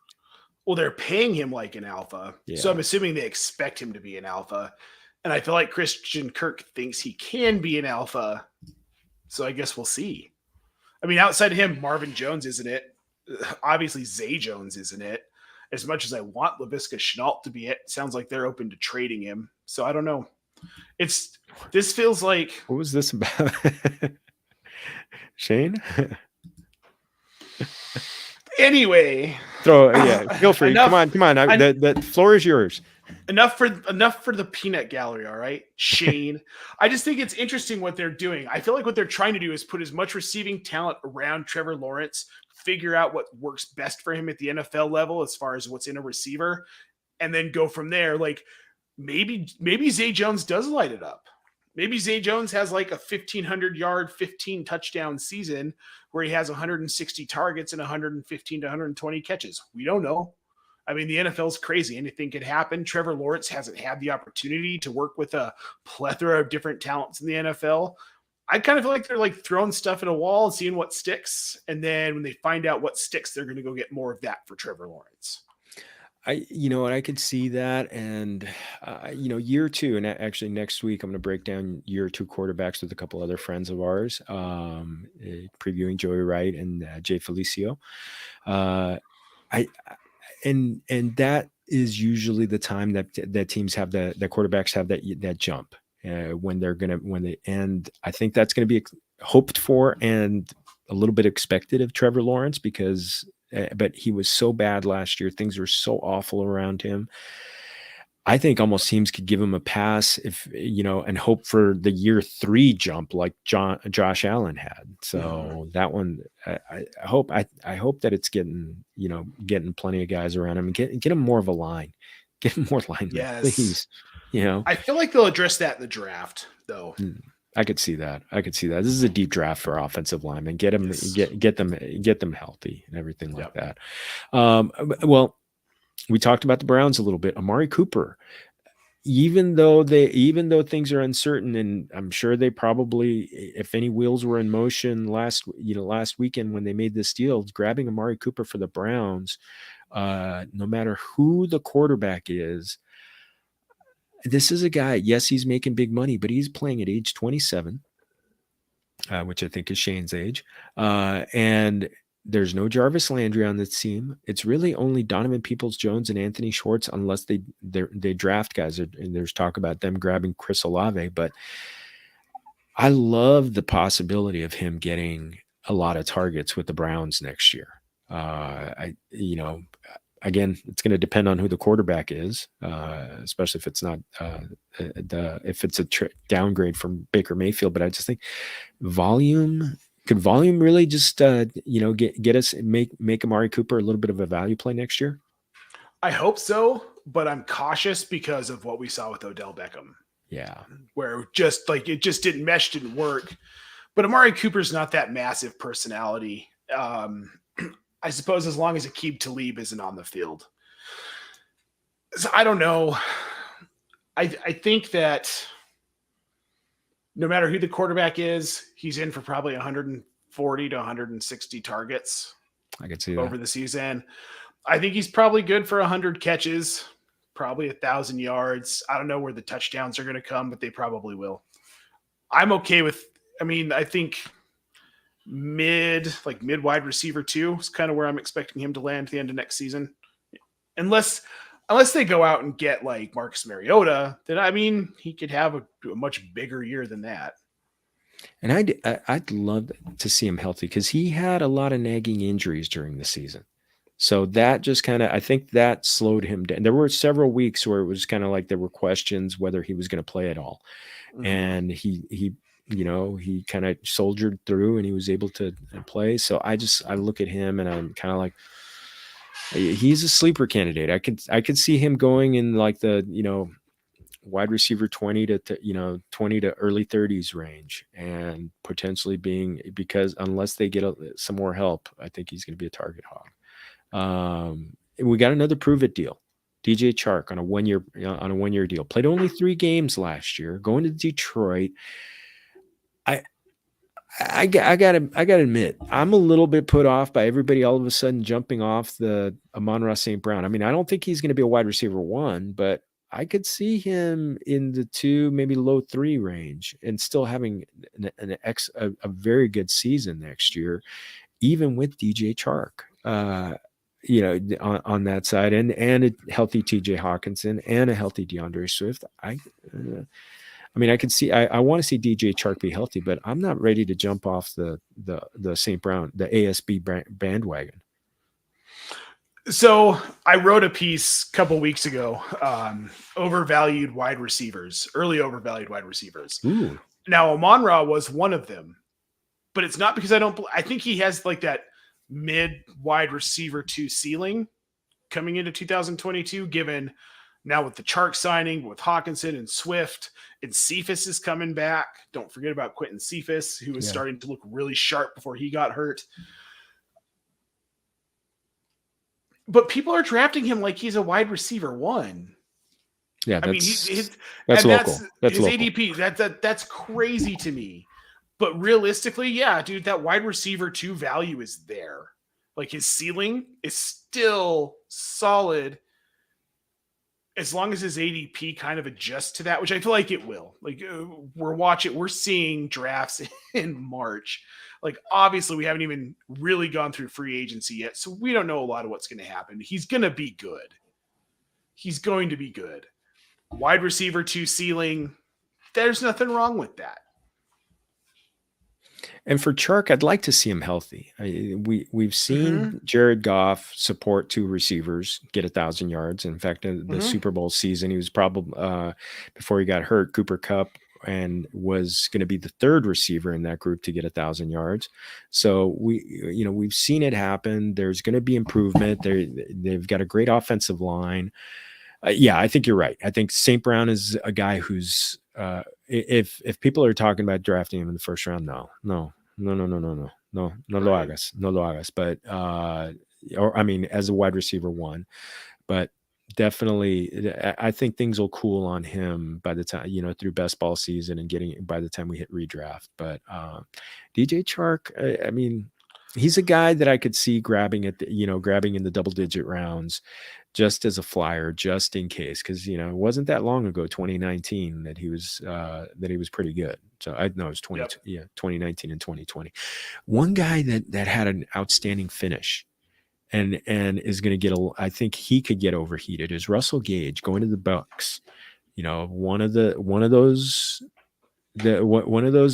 Well, they're paying him like an alpha. Yeah. So I'm assuming they expect him to be an alpha. And I feel like Christian Kirk thinks he can be an alpha. So I guess we'll see. I mean, outside of him, Marvin Jones isn't it. Obviously, Zay Jones isn't it. As much as I want Laviska Shenault to be it, sounds like they're open to trading him. So I don't know. This feels like... What was this about? Shane? Anyway. Feel free. Come on. The floor is yours. Enough for the peanut gallery, all right, Shane. I just think it's interesting what they're doing. I feel like what they're trying to do is put as much receiving talent around Trevor Lawrence, figure out what works best for him at the NFL level as far as what's in a receiver, and then go from there. Like maybe Zay Jones does light it up. Maybe Zay Jones has like a 1,500-yard, 15 touchdown season where he has 160 targets and 115 to 120 catches. We don't know. I mean, the NFL is crazy. Anything could happen. Trevor Lawrence hasn't had the opportunity to work with a plethora of different talents in the NFL. I kind of feel like they're like throwing stuff at a wall and seeing what sticks. And then when they find out what sticks, they're going to go get more of that for Trevor Lawrence. I could see that. And, year 2, and actually next week, I'm going to break down year 2 quarterbacks with a couple other friends of ours, previewing Joey Wright and Jay Felicio. And that is usually the time that teams have that quarterbacks have that jump and I think that's going to be hoped for and a little bit expected of Trevor Lawrence, because but he was so bad last year. Things were so awful around him. I think almost teams could give him a pass if, and hope for the year 3 jump like Josh Allen had. So that one, I hope that it's getting plenty of guys around him and get him more of a line, get him more linemen, please. I feel like they'll address that in the draft though. I could see that. This is a deep draft for offensive linemen. Get them, get them healthy and everything like that. Well, we talked about the Browns a little bit. Amari Cooper, even though things are uncertain, and I'm sure they probably, if any wheels were in motion last weekend when they made this deal, grabbing Amari Cooper for the Browns, no matter who the quarterback is, this is a guy. Yes, he's making big money, but he's playing at age 27, which I think is Shane's age, and there's no Jarvis Landry on this team. It's really only Donovan Peoples-Jones and Anthony Schwartz, unless they draft guys. And there's talk about them grabbing Chris Olave. But I love the possibility of him getting a lot of targets with the Browns next year. Again, it's going to depend on who the quarterback is, especially if it's not if it's a downgrade from Baker Mayfield. But I just think volume. Could volume really just get us make Amari Cooper a little bit of a value play next year? I hope so, but I'm cautious because of what we saw with Odell Beckham. Yeah, where it just didn't mesh, didn't work. But Amari Cooper's not that massive personality. I suppose as long as Aqib Talib isn't on the field. So I don't know. I think that no matter who the quarterback is, he's in for probably 140 to 160 targets. I could see that over the season. I think he's probably good for 100 catches, probably 1,000 yards. I don't know where the touchdowns are going to come, but they probably will. I'm okay with, I think mid wide receiver 2 is kind of where I'm expecting him to land at the end of next season. Unless unless they go out and get like Marcus Mariota, then I mean, he could have a much bigger year than that. And I'd love to see him healthy because he had a lot of nagging injuries during the season. So that just kind of, I think that slowed him down. There were several weeks where it was kind of like there were questions whether he was going to play at all. Mm-hmm. And he kind of soldiered through and he was able to play. So I look at him and I'm kind of like, he's a sleeper candidate. I could see him going in like the, wide receiver 20 to early 30s range and potentially being, because unless they get some more help, I think he's going to be a target hog. We got another prove it deal. DJ Chark on a 1 year deal. Played only 3 games last year. Going to Detroit. I gotta admit, I'm a little bit put off by everybody all of a sudden jumping off the Amon-Ra St. Brown. I mean, I don't think he's going to be a wide receiver 1, but I could see him in the 2, maybe low 3 range and still having a very good season next year, even with DJ Chark. On that side, and a healthy TJ Hawkinson and a healthy DeAndre Swift. I could see. I want to see DJ Chark be healthy, but I'm not ready to jump off the St. Brown, the ASB bandwagon. So I wrote a piece a couple weeks ago, overvalued wide receivers, early overvalued wide receivers. Ooh. Now Amon-Ra was one of them, but it's not because I think he has like that mid wide receiver 2 ceiling coming into 2022, given now with the Chark signing, with Hawkinson and Swift, and Cephas is coming back. Don't forget about Quentin Cephas, who was starting to look really sharp before he got hurt. But people are drafting him like he's a wide receiver 1. Yeah, that's local. That's his local. ADP. That's crazy to me. But realistically, yeah, dude, that wide receiver 2 value is there. Like his ceiling is still solid as long as his ADP kind of adjusts to that, which I feel like it will. Like we're seeing drafts in March. Like obviously we haven't even really gone through free agency yet, so we don't know a lot of what's going to happen. He's going to be good. He's going to be good. Wide receiver 2 ceiling, there's nothing wrong with that. And for Chark, I'd like to see him healthy. We've seen Jared Goff support 2 receivers, get 1,000 yards. In fact, the Super Bowl season, he was probably before he got hurt, Cooper Kupp, and was going to be the 3rd receiver in that group to get 1,000 yards. So we've seen it happen. There's going to be improvement. They've got a great offensive line. I think you're right. I think St. Brown is a guy who's if people are talking about drafting him in the first round, no lo hagas. But as a wide receiver 1, but definitely, I think things will cool on him by the time, through best ball season and by the time we hit redraft. But DJ Chark, he's a guy that I could see grabbing in the double-digit rounds just as a flyer, just in case, because it wasn't that long ago, 2019, that he was pretty good. So I know it was 2019 and 2020. One guy that had an outstanding finish and is going to I think he could get overheated is Russell Gage going to the Bucks. One of those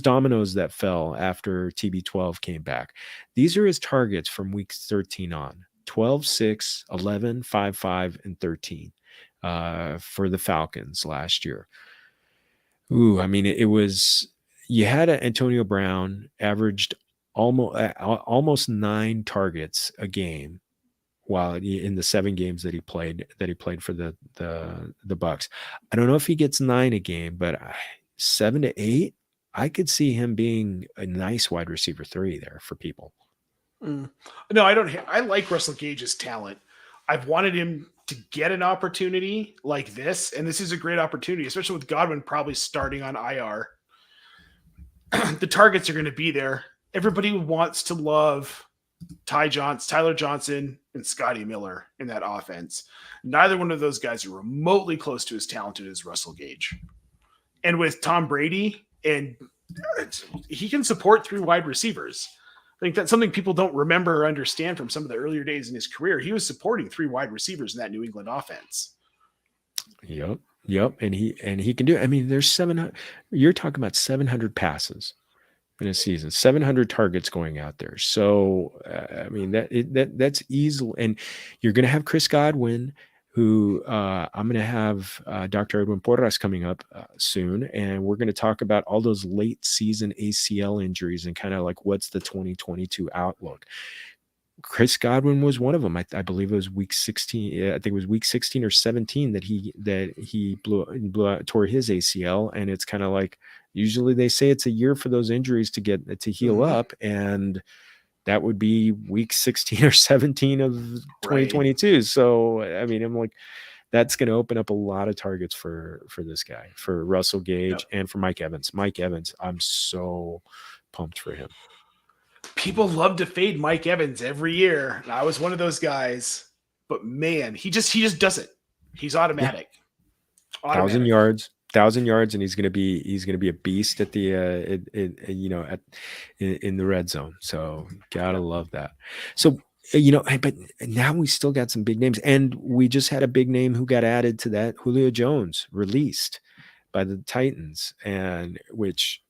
dominoes that fell after TB12 came back. These are his targets from week 13 on: 12, 6, 11, 5, 5, and 13 for the Falcons last year. It was, you had Antonio Brown averaged almost 9 targets a game while in the 7 games that he played for the Bucks. I don't know if he gets 9 a game, but 7 to 8, I could see him being a nice wide receiver 3 there for people. No, I don't. I like Russell Gage's talent. I've wanted him to get an opportunity like this, and this is a great opportunity, especially with Godwin probably starting on IR. The targets are going to be there. Everybody wants to love Tyler Johnson and Scotty Miller in that offense. Neither one of those guys are remotely close to as talented as Russell Gage. And with Tom Brady, and he can support 3 wide receivers. I think that's something people don't remember or understand from some of the earlier days in his career. He was supporting 3 wide receivers in that New England offense. Yep. And he can do it. I mean, there's 700. You're talking about 700 passes in a season, 700 targets going out there. So I mean that's easy. And you're going to have Chris Godwin, who I'm going to have Dr. Edwin Porras coming up soon, and we're going to talk about all those late season ACL injuries and kind of like what's the 2022 outlook. Chris Godwin was one of them. I believe it was week 16. I think it was week 16 or 17 that he blew out, tore his ACL. And it's kind of like, usually they say it's a year for those injuries to heal up. And that would be week 16 or 17 of 2022. Right. So, I mean, I'm like, that's going to open up a lot of targets for this guy, for Russell Gage and for Mike Evans. Mike Evans, I'm so pumped for him. People love to fade Mike Evans every year, and I was one of those guys. But man, he just does it. He's automatic. Yeah. 1,000 yards, and he's gonna be a beast at the in the red zone. So gotta love that. So but now we still got some big names, and we just had a big name who got added to that. Julio Jones released by the Titans, and which.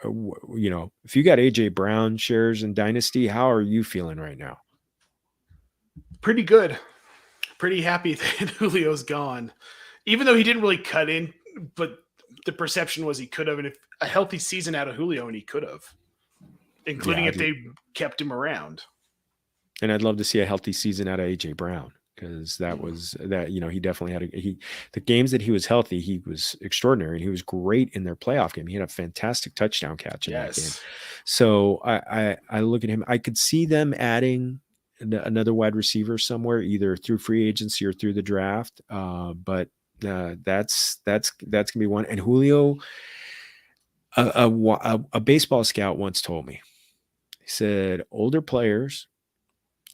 If you got AJ Brown shares in Dynasty, how are you feeling right now? Pretty good. Pretty happy that Julio's gone. Even though he didn't really cut in, but the perception was he could have, and if a healthy season out of Julio, and he could have, including if they kept him around. And I'd love to see a healthy season out of AJ Brown, because that was that, he definitely had the games that he was healthy, he was extraordinary, and he was great in their playoff game. He had a fantastic touchdown catch in that game. So I look at him, I could see them adding another wide receiver somewhere, either through free agency or through the draft. But that's gonna be one. And Julio, a baseball scout once told me, he said, older players,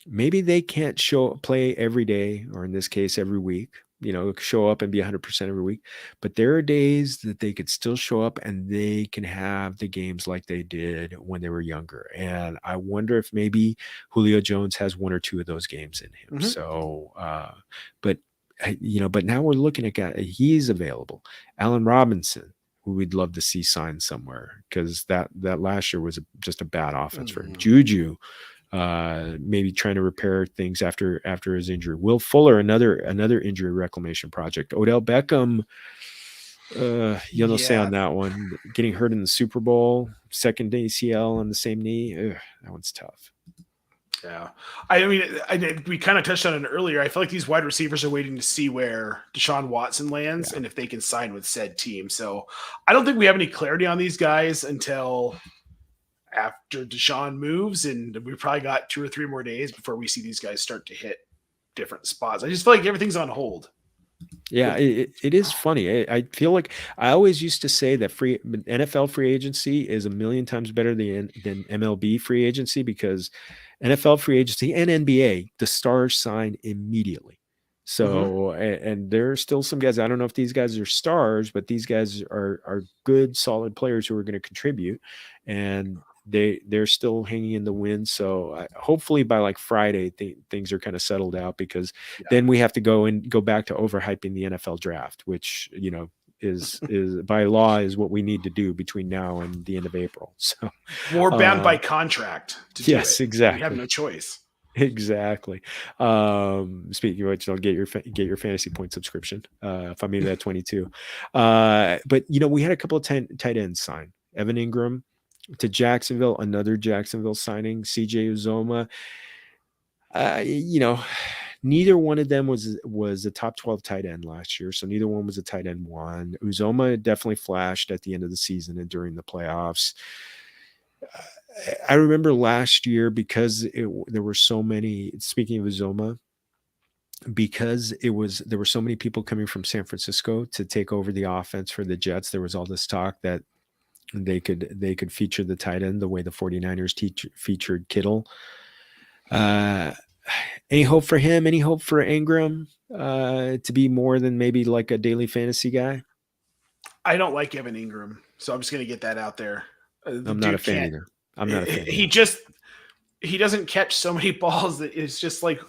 maybe they can't play every day, or in this case, every week, show up and be 100% every week. But there are days that they could still show up and they can have the games like they did when they were younger. And I wonder if maybe Julio Jones has one or two of those games in him. Mm-hmm. So, but now we're looking at guys, he's available. Allen Robinson, who we'd love to see signed somewhere, because that last year was just a bad offense for him. Juju, maybe trying to repair things after his injury. Will Fuller, another injury reclamation project. Odell Beckham, say on that one, getting hurt in the Super Bowl, second ACL on the same knee. That one's tough. Yeah. I mean, we kind of touched on it earlier. I feel like these wide receivers are waiting to see where Deshaun Watson lands and if they can sign with said team. So I don't think we have any clarity on these guys until after Deshaun moves, and we probably got 2 or 3 more days before we see these guys start to hit different spots. I just feel like everything's on hold. Yeah, it is funny. I feel like I always used to say that NFL free agency is a million times better than MLB free agency, because NFL free agency and NBA, the stars sign immediately. So, and there are still some guys, I don't know if these guys are stars, but these guys are good, solid players who are going to contribute, and they're still hanging in the wind. So hopefully by like Friday, things are kind of settled out, because then we have to go back to overhyping the NFL draft, which, is by law is what we need to do between now and the end of April. So we're bound by contract to do it. Exactly. We have no choice. Exactly. Speaking of which, I'll get your fantasy point subscription if I'm in that 22. But we had a couple of tight ends sign. Evan Ingram to Jacksonville, another Jacksonville signing. CJ Uzoma. Neither one of them was a top 12 tight end last year, so neither one was a tight end one. Uzoma definitely flashed at the end of the season and during the playoffs. I remember last year, because there were so many, speaking of Uzoma, because there were so many people coming from San Francisco to take over the offense for the Jets, there was all this talk that they could feature the tight end the way the 49ers featured Kittle. Any hope for him? Any hope for Ingram to be more than maybe like a daily fantasy guy? I don't like Evan Ingram, so I'm just going to get that out there. I'm not a fan either. I'm not a fan. He doesn't catch so many balls that it's just like,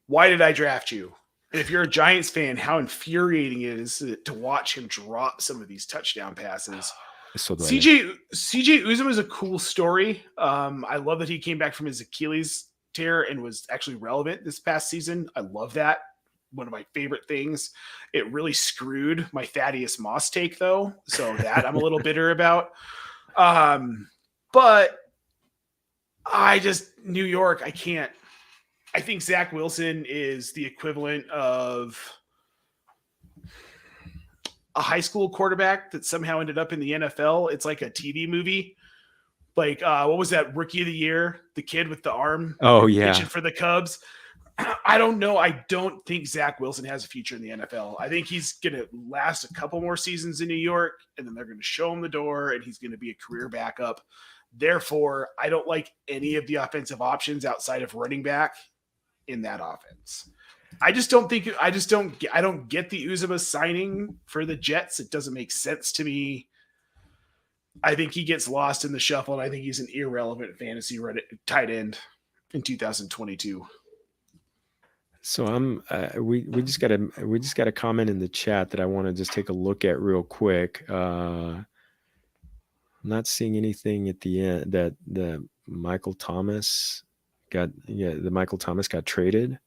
why did I draft you? And if you're a Giants fan, how infuriating it is to watch him drop some of these touchdown passes. CJ Uzomah is a cool story. I love that he came back from his Achilles tear and was actually relevant this past season. I love that. One of my favorite things. It really screwed my Thaddeus Moss take, though. So that I'm a little bitter about. But New York, I can't. I think Zach Wilson is the equivalent of a high school quarterback that somehow ended up in the NFL. It's like a TV movie. Like, what was that, Rookie of the Year? The kid with the arm. Oh, yeah. Pitching for the Cubs. I don't know. I don't think Zach Wilson has a future in the NFL. I think he's going to last a couple more seasons in New York, and then they're going to show him the door, and he's going to be a career backup. Therefore, I don't like any of the offensive options outside of running back in that offense. I don't get the Uzomah signing for the Jets. It doesn't make sense to me. I think he gets lost in the shuffle, and I think he's an irrelevant fantasy tight end in 2022. So we just got a comment in the chat that I want to just take a look at real quick. I'm not seeing anything at the end that the Michael Thomas got traded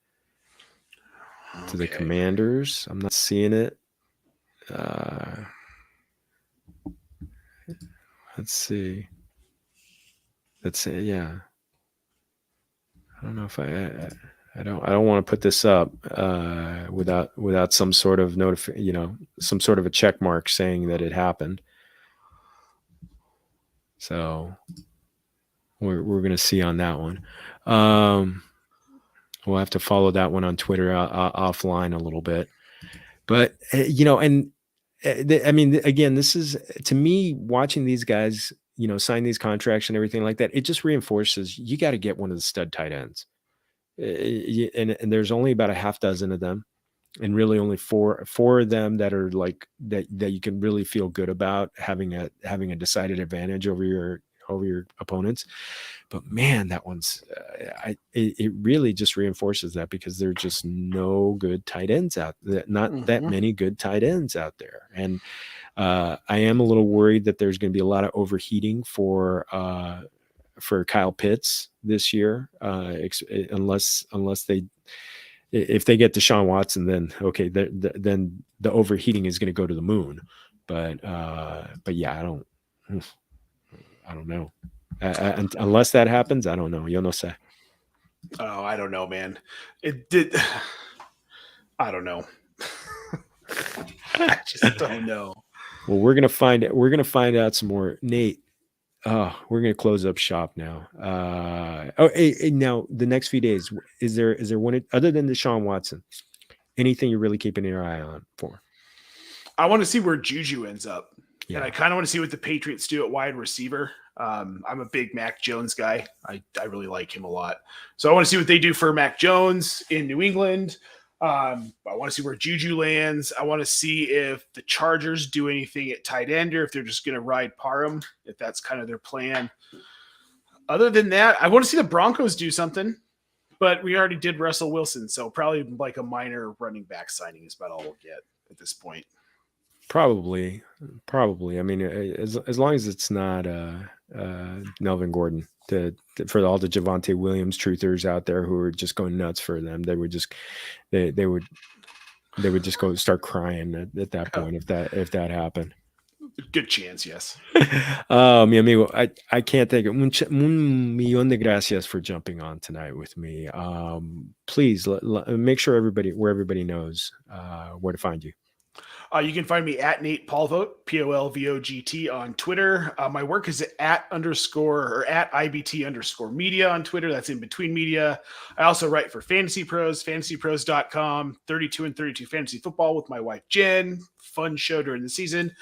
to the Commanders. I'm not seeing it. Let's see. Yeah. I don't know if I don't want to put this up without some sort of some sort of a check mark saying that it happened. So we're going to see on that one. We'll have to follow that one on Twitter offline a little bit. But again, this is, to me, watching these guys, sign these contracts and everything like that. It just reinforces you got to get one of the stud tight ends. And there's only about a half dozen of them, and really only four of them that are like that you can really feel good about having a decided advantage over your opponents. But man, that one's it really just reinforces that, because there's just no good tight ends out there, not that many good tight ends out there. And I am a little worried that there's going to be a lot of overheating for Kyle Pitts this year, unless if they get Deshaun Watson, then okay, then the overheating is going to go to the moon. But yeah, I don't know. Unless that happens, I don't know. Yo no sé. Oh, I don't know, man. I don't know. I just don't know. Well, we're gonna find out some more, Nate. We're going to close up shop now. Now the next few days, is there one other than Deshaun Watson, anything you're really keeping your eye on for? I want to see where Juju ends up. Yeah. And I kind of want to see what the Patriots do at wide receiver. I'm a big Mac Jones guy. I really like him a lot. So I want to see what they do for Mac Jones in New England. I want to see where Juju lands. I want to see if the Chargers do anything at tight end, or if they're just going to ride Parham, if that's kind of their plan. Other than that, I want to see the Broncos do something, but we already did Russell Wilson, so probably like a minor running back signing is about all we'll get at this point. Probably. I mean, as long as it's not Melvin Gordon, for all the Javonte Williams truthers out there who are just going nuts for them, they would just go start crying at that point if that happened. Good chance, yes. Mi amigo, I can't thank you. Un millón de gracias for jumping on tonight with me. Please make sure everybody knows where to find you. You can find me at Nate Polvogt, Polvogt on Twitter. My work is at IBT_media on Twitter. That's in between media. I also write for Fantasy Pros, fantasypros.com, 32 and 32 fantasy football with my wife, Jen. Fun show during the season.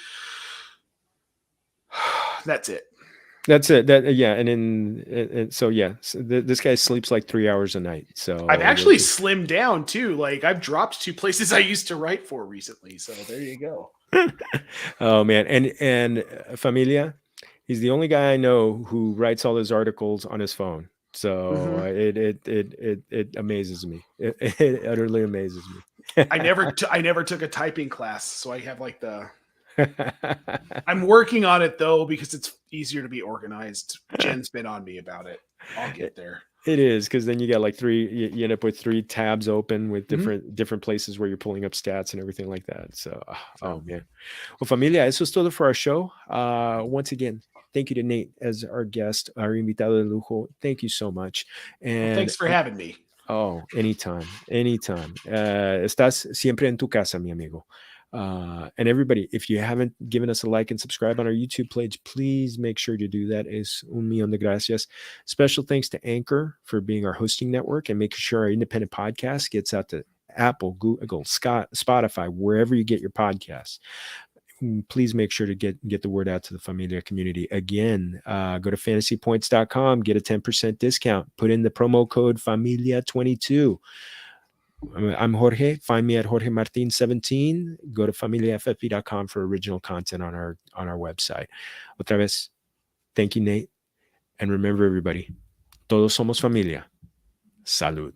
That's it. This guy sleeps like 3 hours a night. So I've actually slimmed down too. Like, I've dropped 2 places I used to write for recently. So there you go. Oh man. And Familia, he's the only guy I know who writes all his articles on his phone. So it amazes me. It utterly amazes me. I never took a typing class, so I have like I'm working on it though because it's easier to be organized. Jen's been on me about it. I'll get there. It is, because then you got like you end up with 3 tabs open with different places where you're pulling up stats and everything like that. So, oh man. Well, familia, eso es todo for our show. Once again, thank you to Nate as our guest, our invitado de lujo. Thank you so much. And thanks for having me. Oh, anytime. Estás siempre en tu casa, mi amigo. And everybody, if you haven't given us a like and subscribe on our YouTube page, please make sure to do that. Es un millón de gracias. Special thanks to Anchor for being our hosting network and making sure our independent podcast gets out to Apple, Google, Spotify, wherever you get your podcasts. Please make sure to get the word out to the Familia community. Again, go to fantasypoints.com, get a 10% discount. Put in the promo code Familia22. I'm Jorge. Find me at Jorge Martin 17. Go to familiaffp.com for original content on our website. Otra vez, thank you, Nate. And remember, everybody, todos somos familia. Salud.